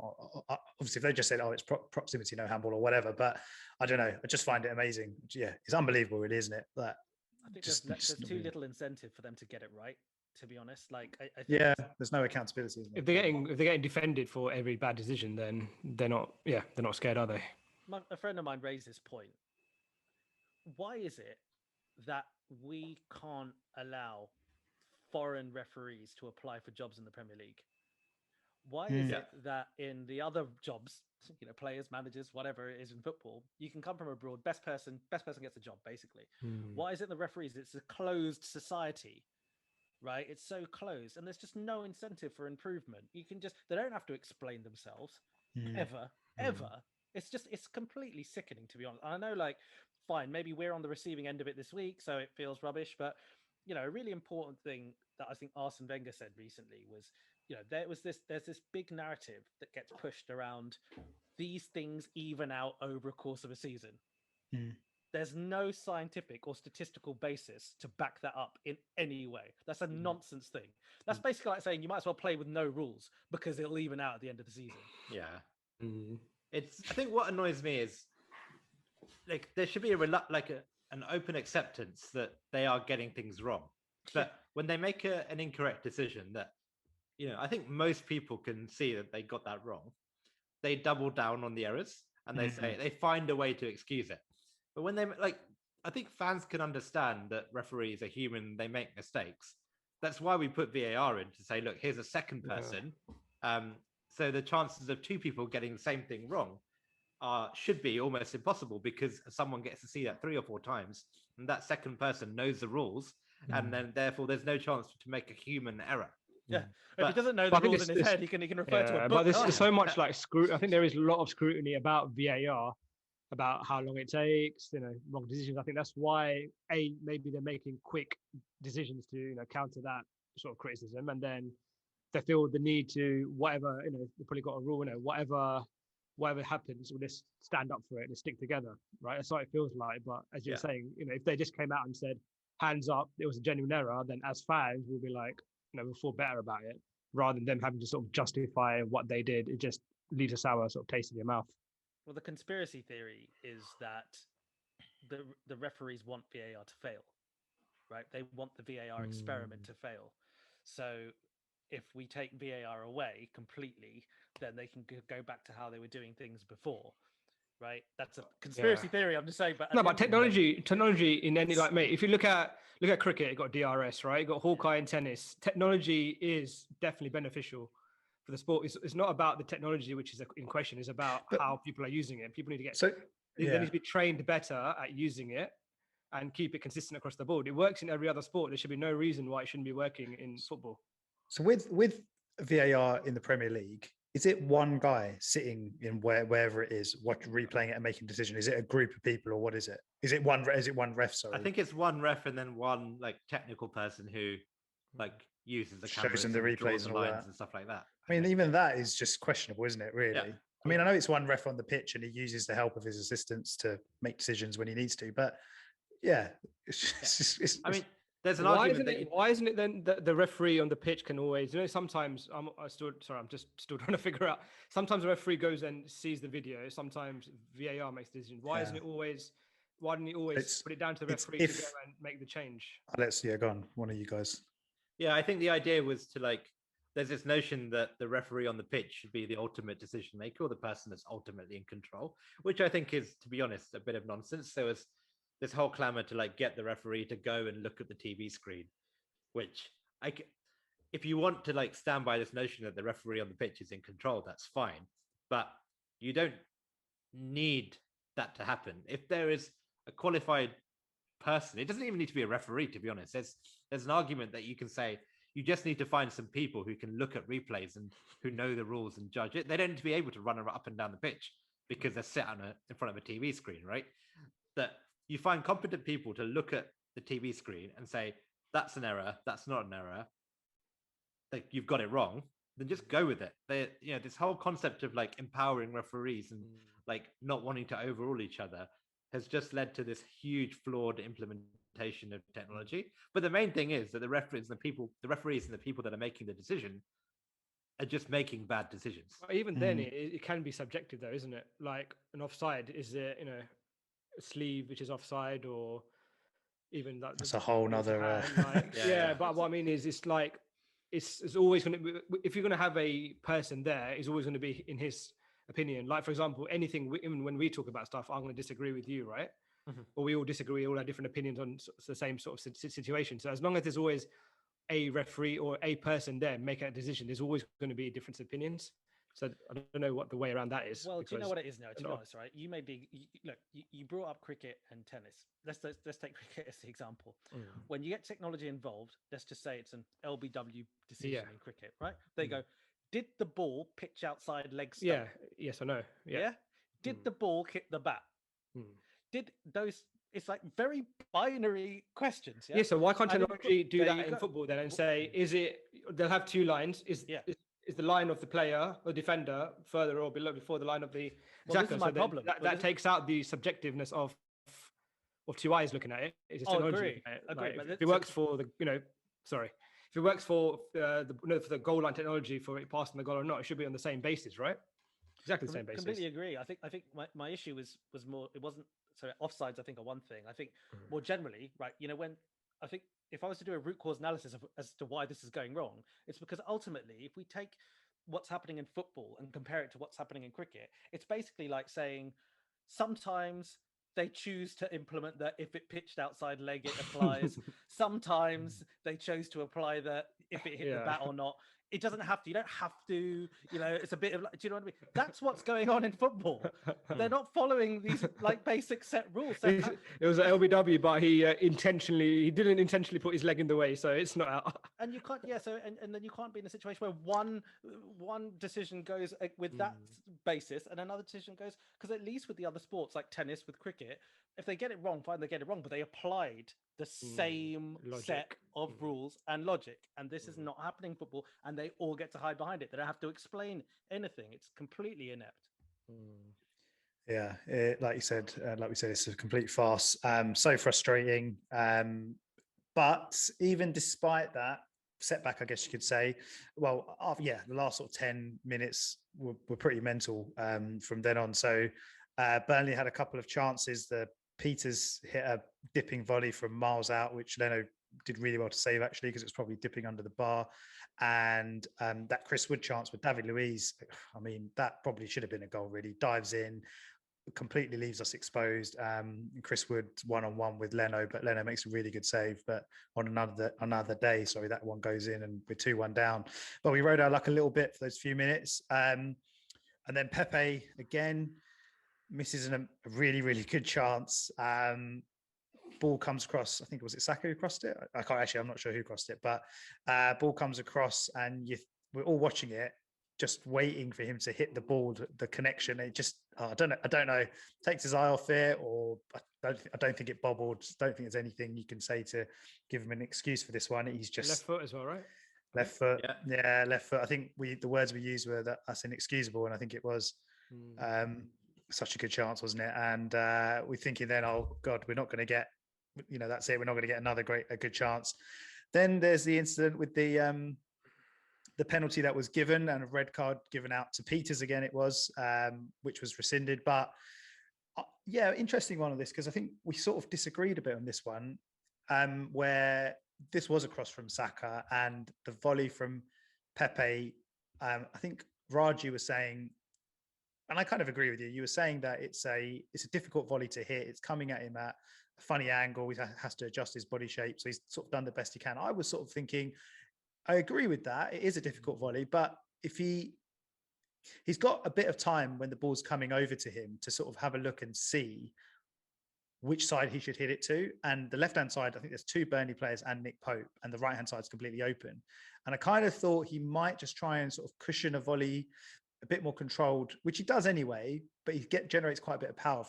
[SPEAKER 1] Obviously, if they just said, "Oh, it's proximity, no handball" or whatever. But I don't know. I just find it amazing. Yeah, it's unbelievable, really, isn't it? That
[SPEAKER 3] I think there's too little incentive for them to get it right. To be honest, like I think
[SPEAKER 1] there's no accountability.
[SPEAKER 2] If they're getting defended for every bad decision, then they're not scared, are they?
[SPEAKER 3] A friend of mine raised this point. Why is it that we can't allow foreign referees to apply for jobs in the Premier League? Why is it that in the other jobs, players, managers, whatever it is in football, you can come from abroad, best person gets a job, basically. Why is it the referees? It's a closed society. Right, it's so close, and there's just no incentive for improvement. They don't have to explain themselves ever. It's completely sickening, to be honest. And I know, like, fine, maybe we're on the receiving end of it this week, so it feels rubbish. But a really important thing that I think Arsene Wenger said recently was, there's this big narrative that gets pushed around these things even out over a course of a season. There's no scientific or statistical basis to back that up in any way. That's a nonsense thing. That's basically like saying you might as well play with no rules because it'll even out at the end of the season.
[SPEAKER 4] Yeah. I think what annoys me is like there should be an open acceptance that they are getting things wrong. But when they make an incorrect decision that, I think most people can see that they got that wrong, they double down on the errors and they find a way to excuse it. But when I think fans can understand that referees are human, they make mistakes. that's why we put VAR in to say, look, here's a second person. So the chances of two people getting the same thing wrong should be almost impossible, because someone gets to see that 3 or 4 times, and that second person knows the rules, and then therefore there's no chance to make a human error.
[SPEAKER 3] Yeah,
[SPEAKER 4] But
[SPEAKER 3] if he doesn't know the rules in his head, he can refer to a book.
[SPEAKER 2] But there's so much like scrutiny. I think there is a lot of scrutiny about VAR, about how long it takes, wrong decisions. I think that's why maybe they're making quick decisions to counter that sort of criticism, and then they feel the need to whatever they've probably got a rule, whatever happens, we'll just stand up for it and stick together, right? That's what it feels like. But as you're saying, if they just came out and said hands up, it was a genuine error, then as fans we'll be like, we'll feel better about it, rather than them having to sort of justify what they did. It just leaves a sour sort of taste in your mouth.
[SPEAKER 3] Well, the conspiracy theory is that the referees want VAR to fail, right? They want the VAR experiment to fail. So if we take VAR away completely, then they can go back to how they were doing things before, right? That's a conspiracy theory, I'm just saying. But
[SPEAKER 2] no, but technology in any, like, mate, if you look at cricket, you got DRS, right? You got Hawkeye in tennis. Technology is definitely beneficial for the sport. It's not about the technology which is in question. It's about how people are using it. People need to get they need to be trained better at using it and keep it consistent across the board. It works in every other sport. There should be no reason why it shouldn't be working in football.
[SPEAKER 1] So with VAR in the Premier League, is it one guy sitting in wherever it is, replaying it and making a decision? Is it a group of people, or what is it? Is it one ref? Sorry,
[SPEAKER 4] I think it's one ref and then one like technical person who like uses the cameras,
[SPEAKER 1] shows them the replays and all
[SPEAKER 4] lines
[SPEAKER 1] that
[SPEAKER 4] and stuff like that.
[SPEAKER 1] I mean, even that is just questionable, isn't it? Really.
[SPEAKER 4] Yeah.
[SPEAKER 1] I mean, I know it's one ref on the pitch and he uses the help of his assistants to make decisions when he needs to, but
[SPEAKER 4] I mean, there's an argument
[SPEAKER 2] why isn't it then the referee on the pitch can always, sometimes I'm just still trying to figure out, sometimes the referee goes and sees the video, sometimes VAR makes the decision. Why didn't he always put it down to the referee to go and make the change?
[SPEAKER 1] Let's go on, one of you guys.
[SPEAKER 4] Yeah, I think the idea was to there's this notion that the referee on the pitch should be the ultimate decision maker, or the person that's ultimately in control, which I think is, to be honest, a bit of nonsense. So it's this whole clamor to get the referee to go and look at the TV screen, which if you want to stand by this notion that the referee on the pitch is in control, that's fine. But you don't need that to happen. If there is a qualified person, it doesn't even need to be a referee, to be honest. There's an argument that you can say you just need to find some people who can look at replays and who know the rules and judge it. They don't need to be able to run up and down the pitch because they're set in front of a TV screen, right? That you find competent people to look at the TV screen and say, that's an error, that's not an error, you've got it wrong, then just go with it. This whole concept of empowering referees and not wanting to overrule each other has just led to this huge flawed implementation of technology. But the main thing is that the referees and the people that are making the decision are just making bad decisions.
[SPEAKER 2] But even then, it can be subjective, though, isn't it? Like an offside, is it a sleeve which is offside, or even that?
[SPEAKER 1] That's a whole nother.
[SPEAKER 2] But what I mean is, it's always going to be, if you're going to have a person there, it's always going to be in his opinion. Like, for example, anything, even when we talk about stuff, I'm going to disagree with you, right? Mm-hmm. Or we all disagree, all our different opinions on the same sort of situation. So as long as there's always a referee or a person there making a decision, there's always going to be different opinions. So I don't know what the way around that is.
[SPEAKER 3] Well, do you know what it is now? To be honest, right? You may be you brought up cricket and tennis. Let's take cricket as the example. Mm. When you get technology involved, let's just say it's an LBW decision in cricket, right? They go, did the ball pitch outside leg stump?
[SPEAKER 2] Yeah. Yes or no? Yeah.
[SPEAKER 3] Did the ball hit the bat? Mm. Did those? It's very binary questions. Yeah.
[SPEAKER 2] So why can't technology do that in football then and say, is it? They'll have two lines. Is the line of the player or defender further or below before the line of the attacker?
[SPEAKER 3] This is my problem.
[SPEAKER 2] That takes out the subjectiveness of two eyes looking at it. It's just technology.
[SPEAKER 3] Agree.
[SPEAKER 2] If it works for the, if it works for the goal line technology for it passing the goal or not, it should be on the same basis, right? Exactly the same basis.
[SPEAKER 3] Completely agree. I think my issue was more, it wasn't, offsides I think are one thing. I think more generally, right, when I think if I was to do a root cause analysis as to why this is going wrong, it's because ultimately, if we take what's happening in football and compare it to what's happening in cricket, it's basically like saying sometimes they choose to implement that if it pitched outside leg, it applies. Sometimes they chose to apply that if it hit the bat or not. It doesn't have to. You don't have to. It's a bit of. Do you know what I mean? That's what's going on in football. They're not following these like basic set rules. So
[SPEAKER 2] it was an LBW, but he didn't intentionally put his leg in the way, so it's not out.
[SPEAKER 3] And you can't. Yeah. So and then you can't be in a situation where one decision goes with that basis, and another decision goes, because at least with the other sports like tennis, with cricket, if they get it wrong, fine, they get it wrong, but they applied the same set of rules and logic, and this is not happening in football, and they all get to hide behind it. They don't have to explain anything. It's completely inept.
[SPEAKER 1] Yeah, like we said, it's a complete farce. So frustrating. But even despite that setback, I guess you could say, the last sort of 10 minutes were pretty mental from then on. So Burnley had a couple of chances. The Peters hit a dipping volley from miles out, which Leno did really well to save, actually, because it was probably dipping under the bar. And that Chris Wood chance with David Luiz, I mean, that probably should have been a goal, really. Dives in, completely leaves us exposed. Chris Wood one-on-one with Leno, but Leno makes a really good save. But on another day, that one goes in and we're 2-1 down. But we rode our luck a little bit for those few minutes. And then Pepe, again, misses a really, really good chance. Ball comes across, I think, was it Saka who crossed it? I'm not sure who crossed it, but ball comes across and we're all watching it, just waiting for him to hit the ball, the connection. It just, I don't know, takes his eye off it, or I don't think it bobbled. Don't think there's anything you can say to give him an excuse for this one. He's just
[SPEAKER 2] left foot as well, right?
[SPEAKER 1] Left foot. Yeah, left foot. I think the words we used were that that's inexcusable, and I think it was. Such a good chance, wasn't it? And we're thinking then, oh God, we're not going to get, that's it. We're not going to get another good chance. Then there's the incident with the penalty that was given, and a red card given out to Peters again. It was, which was rescinded. But interesting one on this, because I think we sort of disagreed a bit on this one, where this was a cross from Saka and the volley from Pepe. I think Raji was saying, and I kind of agree with you. You were saying that it's a difficult volley to hit. It's coming at him at a funny angle. He has to adjust his body shape. So he's sort of done the best he can. I was sort of thinking, I agree with that. It is a difficult volley, but if he's got a bit of time when the ball's coming over to him to sort of have a look and see which side he should hit it to. And the left-hand side, I think there's 2 Burnley players and Nick Pope, and the right-hand side is completely open. And I kind of thought he might just try and sort of cushion a volley a bit more controlled, which he does anyway, but he generates quite a bit of power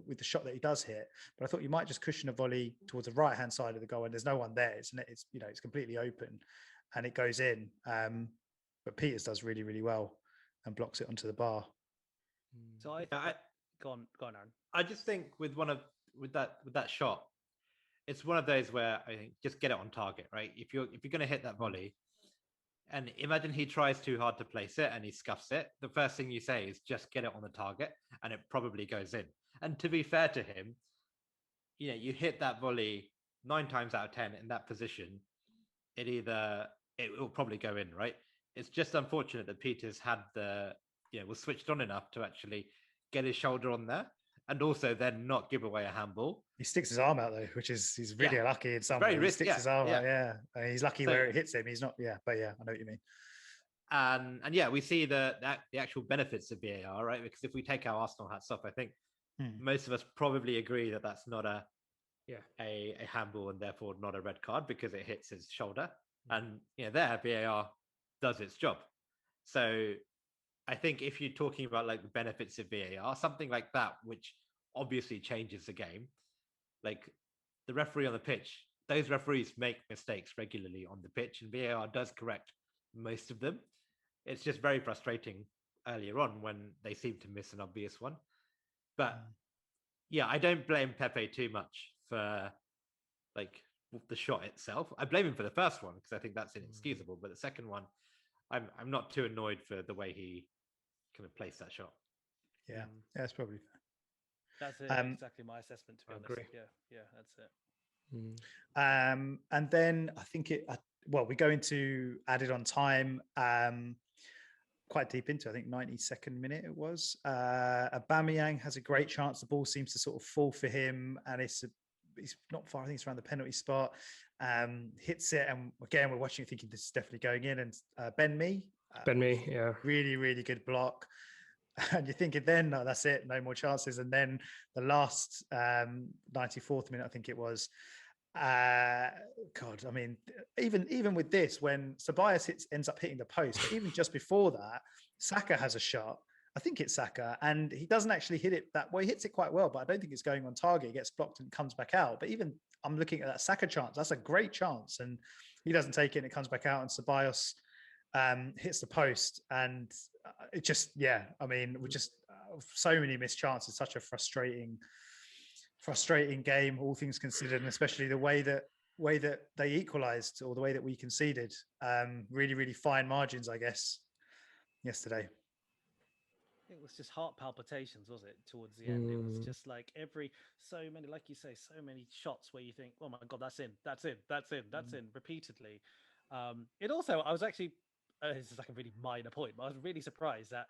[SPEAKER 1] with the shot that he does hit. But I thought you might just cushion a volley towards the right-hand side of the goal, and there's no one there. It's completely open, and it goes in. But Peters does really, really well and blocks it onto the bar.
[SPEAKER 3] So go on, Aaron.
[SPEAKER 4] I just think with that shot, it's one of those where I think just get it on target, right? If you're going to hit that volley, and imagine he tries too hard to place it and he scuffs it, the first thing you say is just get it on the target, and it probably goes in. And to be fair to him, you hit that volley 9 times out of 10 in that position, it will probably go in, right? It's just unfortunate that Peters had was switched on enough to actually get his shoulder on there, and also then not give away a handball.
[SPEAKER 1] He sticks his arm out though, which he's really lucky in some way. He sticks his arm out, he's lucky where it hits him. He's not, but I know what you mean.
[SPEAKER 4] And we see the actual benefits of VAR, right? Because if we take our Arsenal hats off, I think most of us probably agree that that's not a handball and therefore not a red card because it hits his shoulder. And there VAR does its job. So I think if you're talking about like the benefits of VAR, something like that, which obviously changes the game, like the referee on the pitch, those referees make mistakes regularly on the pitch, and VAR does correct most of them. It's just very frustrating earlier on when they seem to miss an obvious one. But I don't blame Pepe too much for like the shot itself. I blame him for the first one because I think that's inexcusable. But the second one, I'm not too annoyed for the way he kind of placed that shot.
[SPEAKER 1] Yeah, that's probably fair.
[SPEAKER 3] That's exactly my assessment, to be honest.
[SPEAKER 2] Agree.
[SPEAKER 3] Yeah, that's it.
[SPEAKER 1] And then I think we go into added on time. quite deep into, I think 92nd minute it was. Aubameyang has a great chance. The ball seems to sort of fall for him, and he's not far. I think it's around the penalty spot. Hits it, and again we're watching, thinking this is definitely going in. And Ben Mee,
[SPEAKER 2] yeah,
[SPEAKER 1] really, really good block. And you're thinking then, no, that's it, no more chances. And then the last 94th minute, I think it was. God, I mean, even with this, when Ceballos ends up hitting the post, but even just before that, Saka has a shot. I think it's Saka, and he doesn't actually hit it that well. He hits it quite well, but I don't think it's going on target. It gets blocked and comes back out. But even I'm looking at that Saka chance. That's a great chance, and he doesn't take it, and it comes back out, and Ceballos hits the post, and it just, yeah. I mean, we just so many missed chances. Such a frustrating game, all things considered, and especially the way that they equalised, or the way that we conceded. Really, really fine margins, I guess, yesterday.
[SPEAKER 3] It was just heart palpitations, was it? Towards the end, it was just like so many, like you say, so many shots where you think, "Oh my god, that's in, repeatedly. It also, I was actually, this is like a really minor point, but I was really surprised that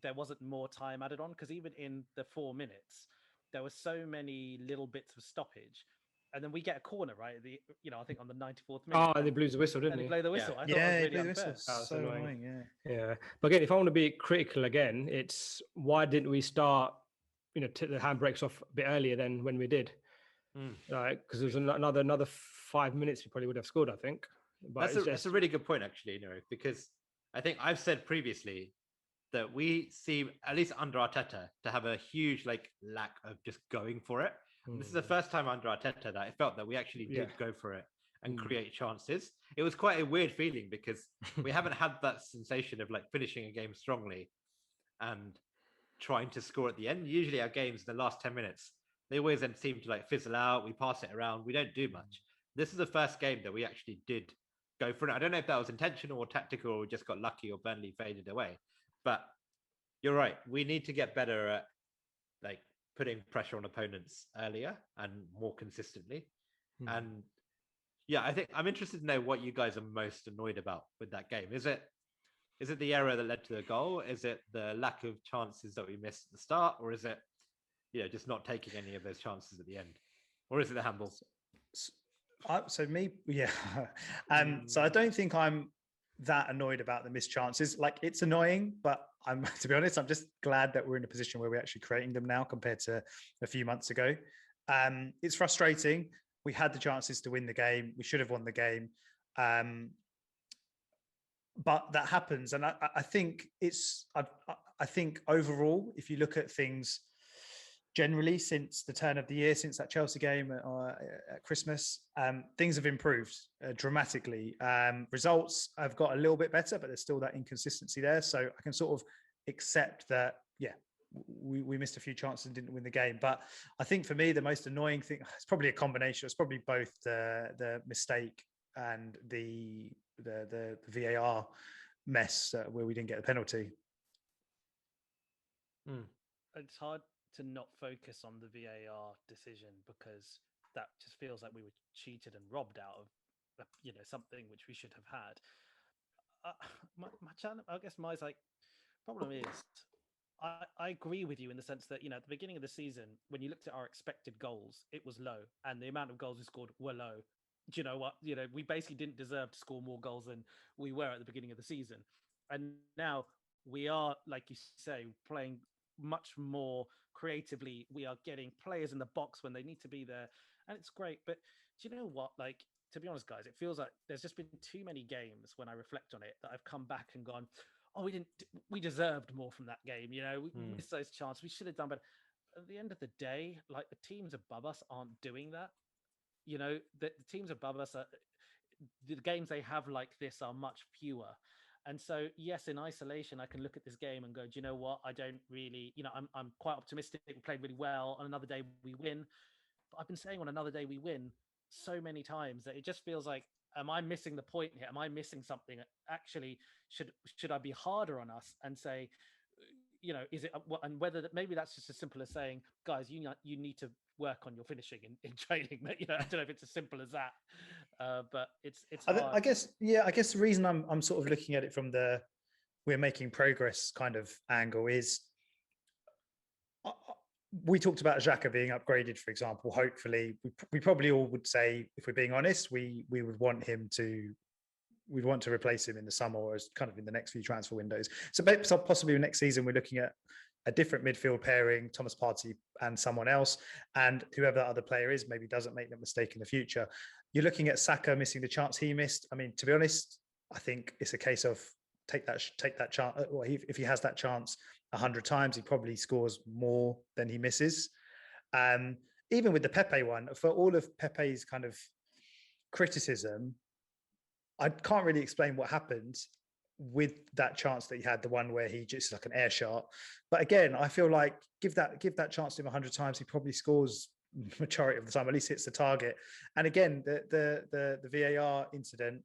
[SPEAKER 3] there wasn't more time added on, because even in the 4 minutes, there were so many little bits of stoppage. And then we get a corner, right? I think on the 94th minute.
[SPEAKER 2] Oh, and they blew the whistle, didn't
[SPEAKER 3] they?
[SPEAKER 2] They
[SPEAKER 3] blew the whistle.
[SPEAKER 1] Yeah,
[SPEAKER 3] I thought it was really unfair.
[SPEAKER 1] So annoying.
[SPEAKER 2] Yeah. But again, if I want to be critical again, it's why didn't we start, the handbrakes off a bit earlier than when we did? Because there's another 5 minutes we probably would have scored, I think. But
[SPEAKER 4] that's a really good point, actually, Niro, because I think I've said previously that we seem, at least under Arteta, to have a huge lack of just going for it. This is the first time under Arteta that I felt that we actually did go for it and create chances. It was quite a weird feeling, because we haven't had that sensation of like finishing a game strongly and trying to score at the end. Usually our games in the last 10 minutes, they always then seem to like fizzle out. We pass it around. We don't do much. This is the first game that we actually did go for it. I don't know if that was intentional or tactical, or just got lucky, or Burnley faded away. But you're right. We need to get better at like putting pressure on opponents earlier and more consistently. And yeah, I think I'm interested to know what you guys are most annoyed about with that game. Is it the error that led to the goal? Is it the lack of chances that we missed at the start? Or is it, just not taking any of those chances at the end? Or is it the handball?
[SPEAKER 1] So I don't think I'm that annoyed about the missed chances. Like, it's annoying, but to be honest, I'm just glad that we're in a position where we're actually creating them now compared to a few months ago. It's frustrating. We had the chances to win the game. We should have won the game. But that happens. And I think I think overall, if you look at things generally since the turn of the year, since that Chelsea game at Christmas, things have improved dramatically. Results have got a little bit better, but there's still that inconsistency there. So I can sort of accept that, we missed a few chances and didn't win the game. But I think for me, the most annoying thing, it's probably a combination. It's probably both the mistake and the VAR mess where we didn't get the penalty.
[SPEAKER 3] It's hard to not focus on the VAR decision, because that just feels like we were cheated and robbed out of something which we should have had. My challenge, I guess, my problem is I agree with you in the sense that at the beginning of the season, when you looked at our expected goals, it was low, and the amount of goals we scored were low. Do you know what? We basically didn't deserve to score more goals than we were at the beginning of the season, and now we are, like you say, playing much more creatively. We are getting players in the box when they need to be there, and it's great. But do you know what? Like, to be honest, guys, it feels like there's just been too many games when I reflect on it that I've come back and gone, oh, we deserved more from that game. We missed those chances. We should have done better. At the end of the day, like, the teams above us aren't doing that. The teams above us the games they have like this are much fewer. And so, yes, in isolation, I can look at this game and go, do you know what? I don't really, I'm quite optimistic. We played really well. On another day, we win. But I've been saying on another day, we win so many times that it just feels like, am I missing the point here? Am I missing something? Actually, should I be harder on us and say, is it, and whether maybe that's just as simple as saying, guys, you need to work on your finishing in training. I don't know if it's as simple as that, but it's hard.
[SPEAKER 1] I guess the reason I'm sort of looking at it from the we're making progress kind of angle is we talked about Xhaka being upgraded, for example. Hopefully, we probably all would say, if we're being honest, we would want him to. We'd want to replace him in the summer or as kind of in the next few transfer windows. So possibly next season, we're looking at a different midfield pairing, Thomas Partey and someone else. And whoever that other player is maybe doesn't make that mistake in the future. You're looking at Saka missing the chance he missed. I mean, to be honest, I think it's a case of take that chance. Or if he has that chance 100 times, he probably scores more than he misses. Even with the Pepe one, for all of Pepe's kind of criticism, I can't really explain what happened with that chance that he had, the one where he just like an air shot. But again, I feel like give that chance to him 100 times, he probably scores majority of the time, at least hits the target. And again, the VAR incident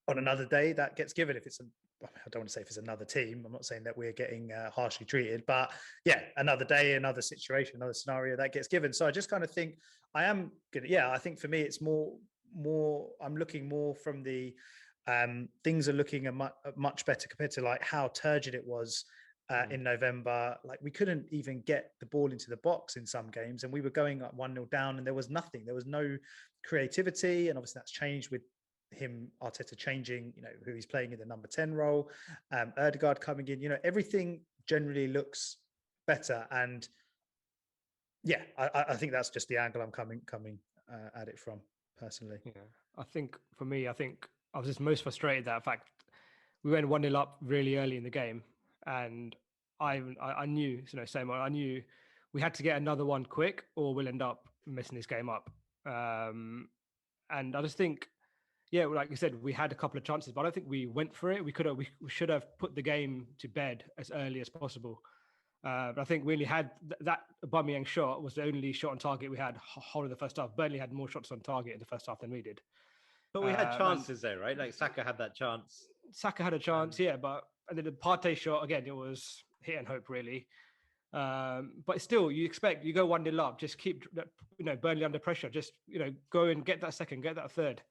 [SPEAKER 1] on another day that gets given. If it's I don't want to say if it's another team, I'm not saying that we're getting harshly treated, but yeah, another day, another situation, another scenario that gets given. So I just kind of think I think for me it's more I'm looking more from the things are looking much better compared to like how turgid it was in November. Like we couldn't even get the ball into the box in some games, and we were going up 1-0 down, and there was nothing. There was no creativity, and obviously that's changed with him, Arteta changing, who he's playing in the number 10 role, Ødegaard coming in. Everything generally looks better, and yeah, I think that's just the angle I'm coming at it from personally.
[SPEAKER 2] Yeah, I think for me, I was just most frustrated that fact we went 1-0 up really early in the game, and I knew, I knew we had to get another one quick, or we'll end up messing this game up. And I just think, yeah, like you said, we had a couple of chances, but I don't think we went for it. We should have put the game to bed as early as possible. But I think we only had that Aubameyang shot was the only shot on target we had whole of the first half. Burnley had more shots on target in the first half than we did.
[SPEAKER 4] But we had chances though, right? Like Saka had that chance.
[SPEAKER 2] Saka had a chance, yeah, and then the Partey shot again, it was hit and hope really. But still, you go 1-0 up, just keep Burnley under pressure, just go and get that second, get that third.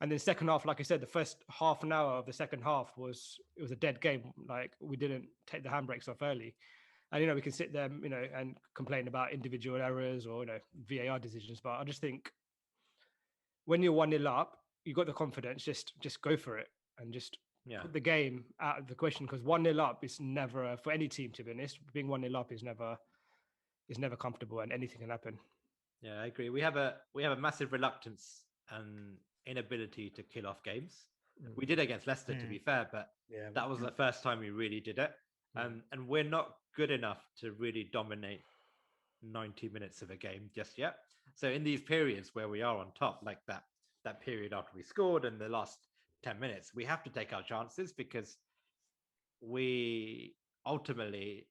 [SPEAKER 2] And then second half, like I said, the first half an hour of the second half was a dead game. Like we didn't take the handbrakes off early. And, we can sit there, and complain about individual errors or, VAR decisions. But I just think when you're 1-0 up, you got the confidence, just go for it and just put the game out of the question, because 1-0 up is never, for any team, to be honest, being 1-0 up is never comfortable, and anything can happen.
[SPEAKER 4] Yeah, I agree. We have a massive reluctance and inability to kill off games. We did against Leicester, to be fair, but that was the first time we really did it. And we're not good enough to really dominate 90 minutes of a game just yet. So in these periods where we are on top, like that period after we scored and the last 10 minutes, we have to take our chances, because we ultimately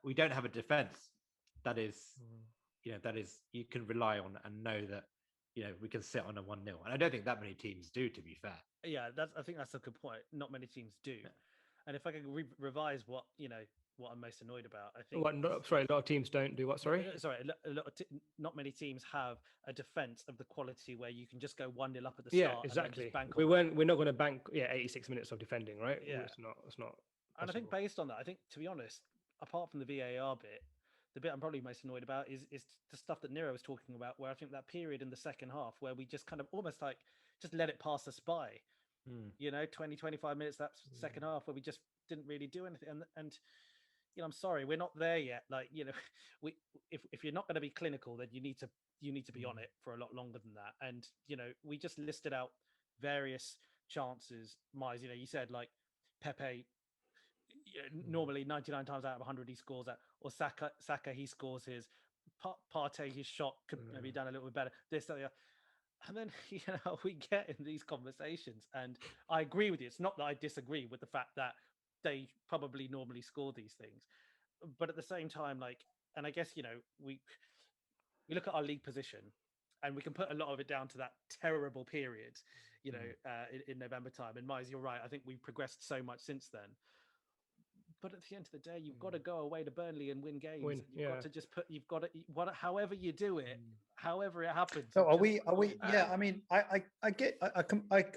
[SPEAKER 4] we don't have a defense that is, you can rely on and know that, we can sit on a 1-0. And I don't think that many teams do, to be fair.
[SPEAKER 3] Yeah, I think that's a good point. Not many teams do. Yeah. And if I could revise what I'm most annoyed about, I think.
[SPEAKER 2] A lot of teams don't do what? Sorry,
[SPEAKER 3] not many teams have a defense of the quality where you can just go 1-0 up at the start.
[SPEAKER 2] Yeah, exactly. We're not going to bank 86 minutes of defending, right?
[SPEAKER 3] Yeah,
[SPEAKER 2] it's not. Possible.
[SPEAKER 3] And I think based on that, I think, to be honest, apart from the VAR bit, the bit I'm probably most annoyed about is the stuff that Niro was talking about, where I think that period in the second half where we just kind of almost like just let it pass us by. 20, 25 minutes, that second half where we just didn't really do anything. And I'm sorry, we're not there yet. Like, if you're not going to be clinical, then you need to be on it for a lot longer than that. And, we just listed out various chances. Miles, you said like Pepe, normally 99 times out of 100 he scores that, or Saka he scores his. Partey, his shot could maybe done a little bit better. This, that, and then we get in these conversations, and I agree with you. It's not that I disagree with the fact that they probably normally score these things, but at the same time, and I guess we look at our league position, and we can put a lot of it down to that terrible period, in November time. And Miles, you're right. I think we've progressed so much since then. But at the end of the day, you've got to go away to Burnley and win games. Got to just however you do it, however it happens.
[SPEAKER 1] So are we? Yeah, I mean, I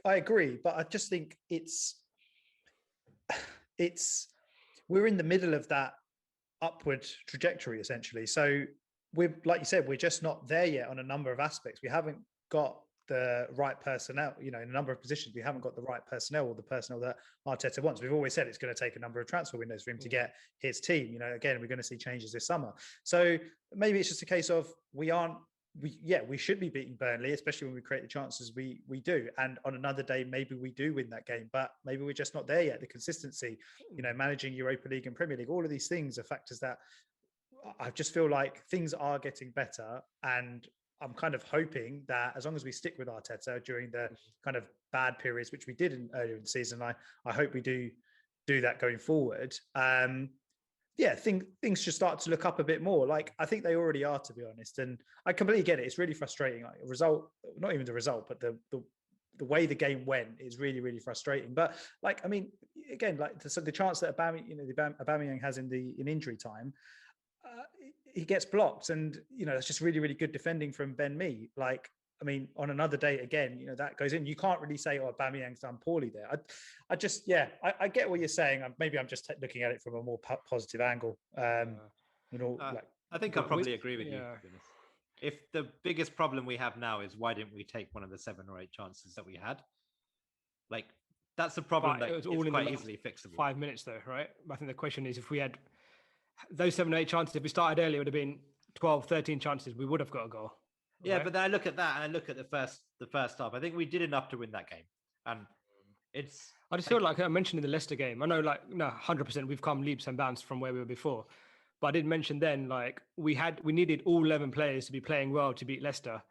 [SPEAKER 1] agree, but I just think it's we're in the middle of that upward trajectory essentially. So we're, like you said, we're just not there yet on a number of aspects. We haven't got the right personnel, in a number of positions. We haven't got the right personnel or the personnel that Arteta wants. We've always said it's going to take a number of transfer windows for him to get his team. Again, we're going to see changes this summer. So maybe it's just a case of we should be beating Burnley, especially when we create the chances we do. And on another day, maybe we do win that game, but maybe we're just not there yet. The consistency, managing Europa League and Premier League, all of these things are factors that I just feel like things are getting better. And I'm kind of hoping that as long as we stick with Arteta during the kind of bad periods, which we did earlier in the season, I hope we do that going forward. Things should start to look up a bit more. Like I think they already are, to be honest. And I completely get it. It's really frustrating. Like a result, not even the result, but the way the game went is really, really frustrating. But like, I mean, again, like the chance that Aubameyang has in injury time, he gets blocked, and it's just really, really good defending from Ben Mee. Like, I mean, on another day again, that goes in. You can't really say, "Oh, Aubameyang's done poorly there." I get what you're saying. Maybe I'm just looking at it from a more positive angle.
[SPEAKER 4] I think I probably agree with you. To be honest. If the biggest problem we have now is why didn't we take one of the 7 or 8 chances that we had? Like that's a problem that is quite easily fixable.
[SPEAKER 2] 5 minutes though, right? I think the question is if we had those 7 or 8 chances, if we started earlier, it would have been 12, 13 chances. We would have got a goal.
[SPEAKER 4] Yeah, right? But then I look at that and I look at the first half. I think we did enough to win that game, and I
[SPEAKER 2] just feel like I mentioned in the Leicester game. I know, 100%, we've come leaps and bounds from where we were before. But I did mention then, we needed all 11 players to be playing well to beat Leicester.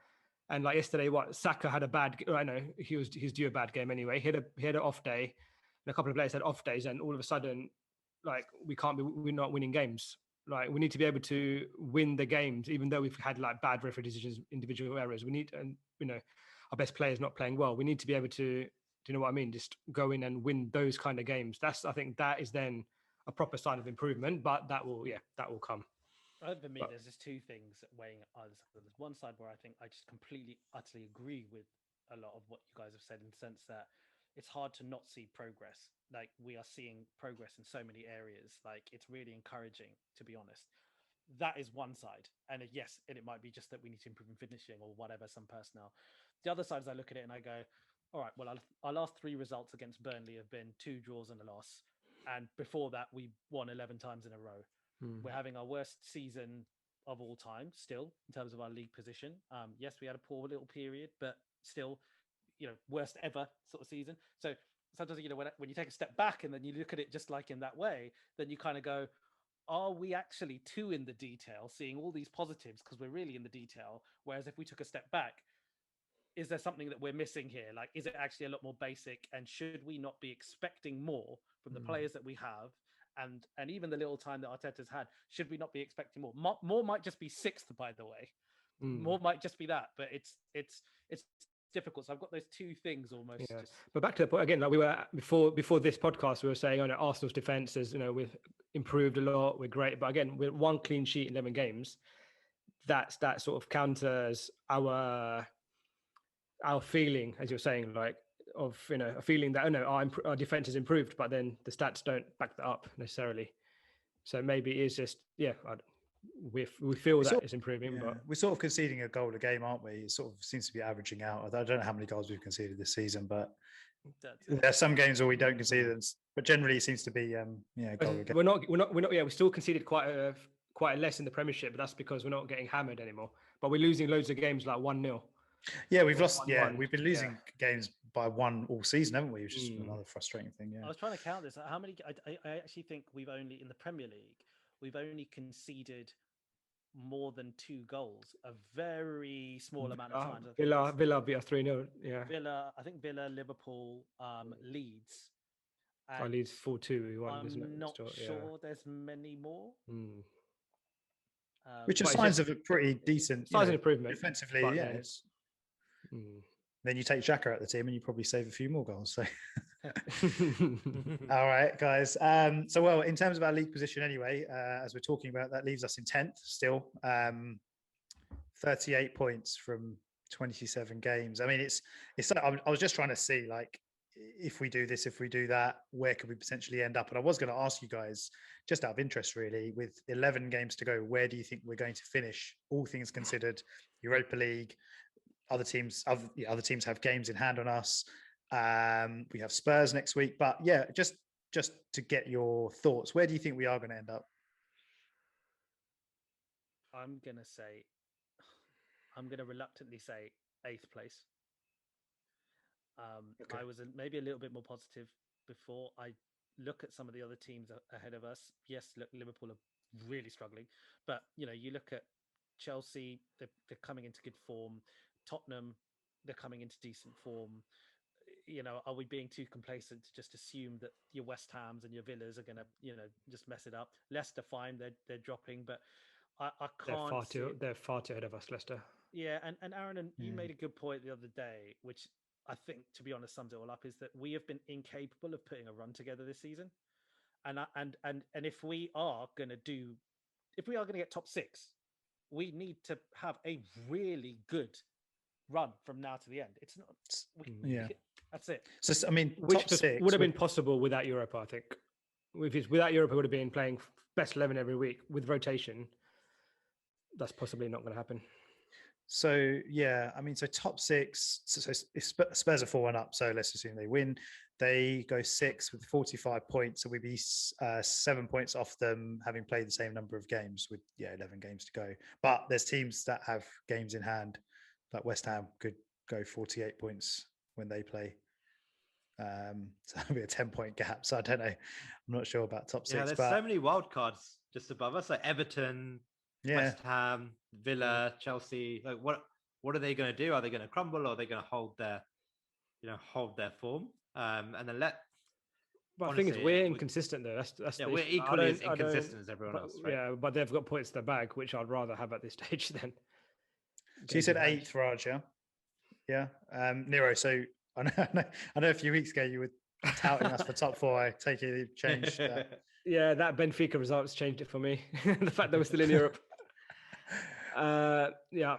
[SPEAKER 2] And yesterday, Saka had a bad. I know he's due a bad game anyway. He had an off day, and a couple of players had off days, and all of a sudden, we're not winning games. We need to be able to win the games, even though we've had bad referee decisions, individual errors. We need, and our best players not playing well. We need to be able to, do you know what I mean? Just go in and win those kind of games. I think that is then a proper sign of improvement, but that will come.
[SPEAKER 3] For me, there's just 2 things weighing either side. There's one side where I think I just completely, utterly agree with a lot of what you guys have said, in the sense that it's hard to not see progress. We are seeing progress in so many areas. It's really encouraging, to be honest. That is one side. And yes, it might be just that we need to improve in finishing or whatever, some personnel. The other side is I look at it and I go, all right, well, our last 3 results against Burnley have been 2 draws and a loss. And before that, we won 11 times in a row. We're having our worst season of all time still in terms of our league position. Yes, we had a poor little period, but still, worst ever sort of season. So sometimes, when you take a step back and then you look at it just in that way, then you kind of go, are we actually too in the detail, seeing all these positives because we're really in the detail? Whereas if we took a step back, is there something that we're missing here? Is it actually a lot more basic? And should we not be expecting more from the players that we have? And even the little time that Arteta's had, should we not be expecting more? More might just be 6th, by the way. More might just be that, but it's difficult. So I've got those 2 things almost.
[SPEAKER 2] Yeah. But back to the point again, we were before this podcast, we were saying, Arsenal's defense is, we've improved a lot. We're great, but again, we're 1 clean sheet in 11 games. That sort of counters our feeling, as you're saying, of a feeling that our defense has improved, but then the stats don't back that up necessarily. So maybe it is just we feel that it's improving, but
[SPEAKER 1] we're sort of conceding a goal a game, aren't we? It sort of seems to be averaging out. I don't know how many goals we've conceded this season, but there's some games where we don't concede them, but generally it seems to be goal a game.
[SPEAKER 2] We're not. Yeah, we still conceded quite a less in the Premiership, but that's because we're not getting hammered anymore. But we're losing loads of games 1-0.
[SPEAKER 1] Yeah, we've lost. We've been losing games by 1 all season, haven't we? Which is another frustrating thing. Yeah,
[SPEAKER 3] I was trying to count this. How many? I actually think we've only, in the Premier League, we've only conceded more than 2 goals a very small amount of times.
[SPEAKER 2] Villa beat us 3-0. Yeah,
[SPEAKER 3] I think Villa, Liverpool, Leeds.
[SPEAKER 2] Leeds 4-2.
[SPEAKER 3] I'm not sure there's many more.
[SPEAKER 1] Which are signs of a pretty decent
[SPEAKER 2] signs of improvement
[SPEAKER 1] defensively. Then you take Xhaka out the team and you probably save a few more goals. So, all right, guys. So, in terms of our league position, anyway, as we're talking about, that leaves us in 10th still. 38 points from 27 games. I mean, it's. I was just trying to see, if we do this, if we do that, where could we potentially end up? And I was going to ask you guys, just out of interest, really, with 11 games to go, where do you think we're going to finish? All things considered, Europa League, other teams have games in hand on us. We have Spurs next week, but yeah, just to get your thoughts, where do you think we are going to end up?
[SPEAKER 3] I'm going to reluctantly say 8th place.
[SPEAKER 1] Okay.
[SPEAKER 3] I was maybe a little bit more positive before. I look at some of the other teams ahead of us. Yes, look, Liverpool are really struggling, but you look at Chelsea, they're coming into good form. Tottenham, they're coming into decent form. Are we being too complacent to just assume that your West Hams and your Villas are going to, just mess it up? Leicester, fine, they're dropping, but I can't.
[SPEAKER 2] They're far too ahead of us, Leicester.
[SPEAKER 3] Yeah, and Aaron, you made a good point the other day, which I think, to be honest, sums it all up, is that we have been incapable of putting a run together this season. And if we are going to get top 6, we need to have a really good run from now to the end. It's not. That's it.
[SPEAKER 1] So I mean,
[SPEAKER 2] which
[SPEAKER 1] top 6
[SPEAKER 2] would have been possible without Europa. I think without Europa, would have been playing best 11 every week with rotation. That's possibly not going to happen. So
[SPEAKER 1] yeah, I mean, so top 6. So if Spurs are 4-1 up, so let's assume they win. They go 6 with 45 points, so we'd be 7 points off them, having played the same number of games with 11 games to go. But there's teams that have games in hand, like West Ham could go 48 points when they play. So that'll be a 10-point gap. So I don't know. I'm not sure about top 6.
[SPEAKER 4] Yeah, there's so many wild cards just above us, like Everton. West Ham, Villa, Chelsea. Like, what are they going to do? Are they going to crumble, or are they going to hold their form? And then
[SPEAKER 2] But I think we're inconsistent though. That's
[SPEAKER 4] we're equally as inconsistent as everyone else. Right?
[SPEAKER 2] Yeah, but they've got points in the bag, which I'd rather have at this stage than.
[SPEAKER 1] So you said 8th, Raj, yeah. Niro. So I know. A few weeks ago you were touting us for top 4. I take it you've changed that.
[SPEAKER 2] Yeah, that Benfica results changed it for me. The fact that we're still in Europe. Yeah,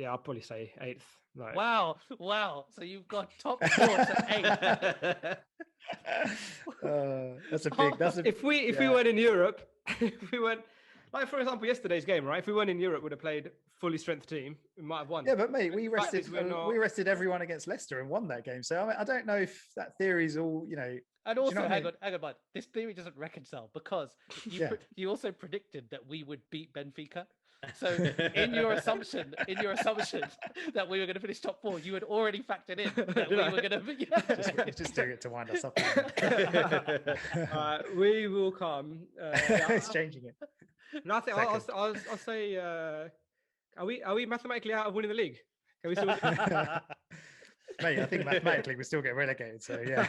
[SPEAKER 2] I'll probably say 8th. Like,
[SPEAKER 3] wow. So you've got top 4 to 8.
[SPEAKER 1] That's a big.
[SPEAKER 2] If we weren't in Europe, if we weren't, like for example yesterday's game, right? If we weren't in Europe, we'd have played fully strength team. We might have won.
[SPEAKER 1] Yeah, but mate, we rested everyone against Leicester and won that game. So I mean, I don't know if that theory's all
[SPEAKER 3] And also, hang on, bud. This theory doesn't reconcile because you also predicted that we would beat Benfica. So in your assumption that we were going to finish top 4, you had already factored in that we were going to.
[SPEAKER 1] Just doing it to wind us up.
[SPEAKER 2] We will come.
[SPEAKER 1] It's changing it.
[SPEAKER 2] No, I think I'll say. Are we mathematically out of winning the league? Can we still?
[SPEAKER 1] Mate, I think mathematically we still get relegated. So yeah.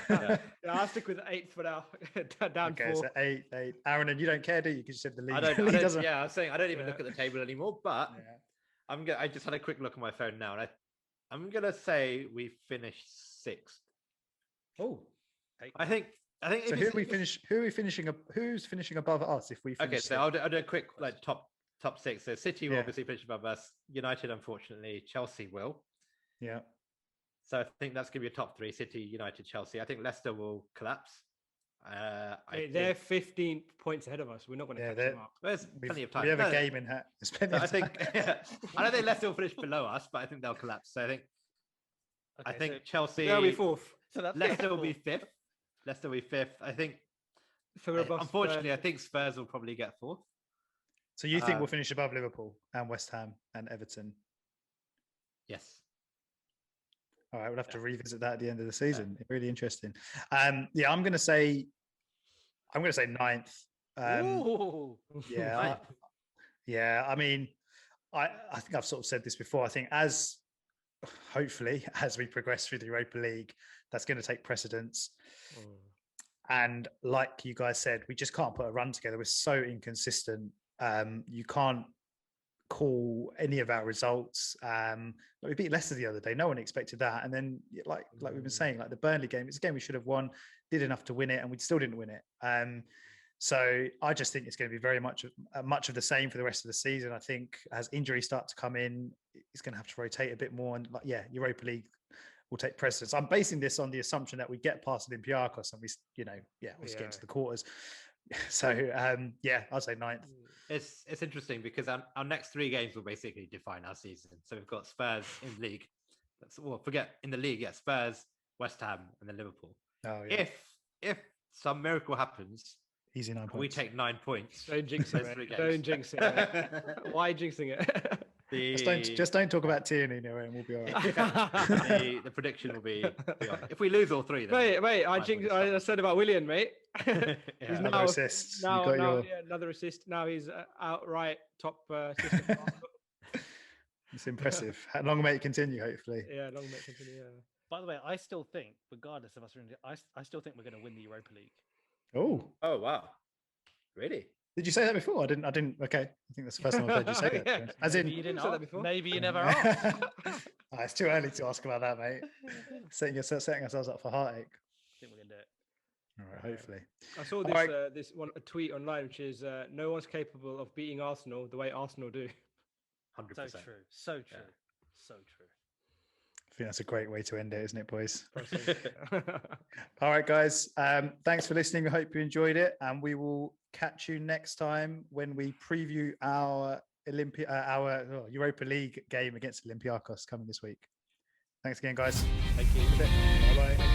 [SPEAKER 2] I'll stick with 8th for now. Down 4.
[SPEAKER 1] So 8. Aaron, and you don't care, do you? Because you said the league.
[SPEAKER 4] I don't. Yeah, I was saying I don't even look at the table anymore. But I just had a quick look at my phone now, and I'm gonna say we finished 6th.
[SPEAKER 1] Oh,
[SPEAKER 4] I think.
[SPEAKER 1] So who are we finishing? Who's finishing above us? If we finish
[SPEAKER 4] so I'll do a quick top 6. So City will obviously finish above us. United, unfortunately, Chelsea will.
[SPEAKER 1] Yeah.
[SPEAKER 4] So I think that's going to be a top 3: City, United, Chelsea. I think Leicester will collapse.
[SPEAKER 2] They're 15 points ahead of us. We're not going to catch them up.
[SPEAKER 4] There's plenty of time.
[SPEAKER 1] We have a game in hand.
[SPEAKER 4] I don't think Leicester will finish below us, but I think they'll collapse. So I think Chelsea.
[SPEAKER 2] They'll be 4th.
[SPEAKER 3] So
[SPEAKER 4] Leicester will be 5th. Leicester will be 5th. I think. Unfortunately, I think Spurs will probably get 4th.
[SPEAKER 1] So you think we'll finish above Liverpool and West Ham and Everton?
[SPEAKER 4] Yes.
[SPEAKER 1] All right, we'll have to revisit that at the end of the season. Really interesting. I'm going to say 9th. Yeah. I mean, I think I've sort of said this before. I think hopefully as we progress through the Europa League, that's going to take precedence. And like you guys said, we just can't put a run together. We're so inconsistent. You can't call any of our results. We beat Leicester the other day. No one expected that. And then like we've been saying, like the Burnley game, it's a game we should have won, did enough to win it, and we still didn't win it. So I just think it's going to be very much of the same for the rest of the season. I think as injuries start to come in, it's going to have to rotate a bit more. And Europa League will take precedence. I'm basing this on the assumption that we get past Olympiacos and we get into the quarters. So I'll say 9th.
[SPEAKER 4] It's interesting because our next 3 games will basically define our season. So we've got Spurs in the league. Forget in the league, Spurs, West Ham, and then Liverpool.
[SPEAKER 1] Oh, yeah.
[SPEAKER 4] If some miracle happens,
[SPEAKER 1] easy 9 points.
[SPEAKER 4] We take 9 points.
[SPEAKER 2] Don't jinx it. Don't jinx it. Why jinxing it?
[SPEAKER 1] Just don't talk about Tierney, Niro, and we'll be all right.
[SPEAKER 4] the prediction will be on. If we lose all 3, then
[SPEAKER 2] mate, I said about Willian, mate.
[SPEAKER 1] He's another assist.
[SPEAKER 2] Another assist. Now he's outright top assist.
[SPEAKER 1] It's impressive. Long may it continue, hopefully.
[SPEAKER 2] Yeah, long may it continue. Yeah.
[SPEAKER 3] By the way, I still think, regardless of us, I still think we're going to win the Europa League.
[SPEAKER 1] Oh
[SPEAKER 4] wow, really?
[SPEAKER 1] Did you say that before? I didn't. Okay, I think that's the first time I've heard you say that. As in,
[SPEAKER 3] you didn't
[SPEAKER 2] say that before.
[SPEAKER 3] Maybe you never asked.
[SPEAKER 1] It's too early to ask about that, mate. setting ourselves up for heartache.
[SPEAKER 3] I think we're gonna do it.
[SPEAKER 1] All right, hopefully.
[SPEAKER 2] I saw this a tweet online, which is no one's capable of beating Arsenal the way Arsenal do.
[SPEAKER 4] 100%.
[SPEAKER 3] So true. So true.
[SPEAKER 4] Yeah.
[SPEAKER 3] So true.
[SPEAKER 1] I think that's a great way to end it, isn't it, boys? All right, guys. Thanks for listening. I hope you enjoyed it, and we will catch you next time when we preview our Europa League game against Olympiacos coming this week. Thanks again, guys.
[SPEAKER 4] Thank you.
[SPEAKER 1] Bye bye.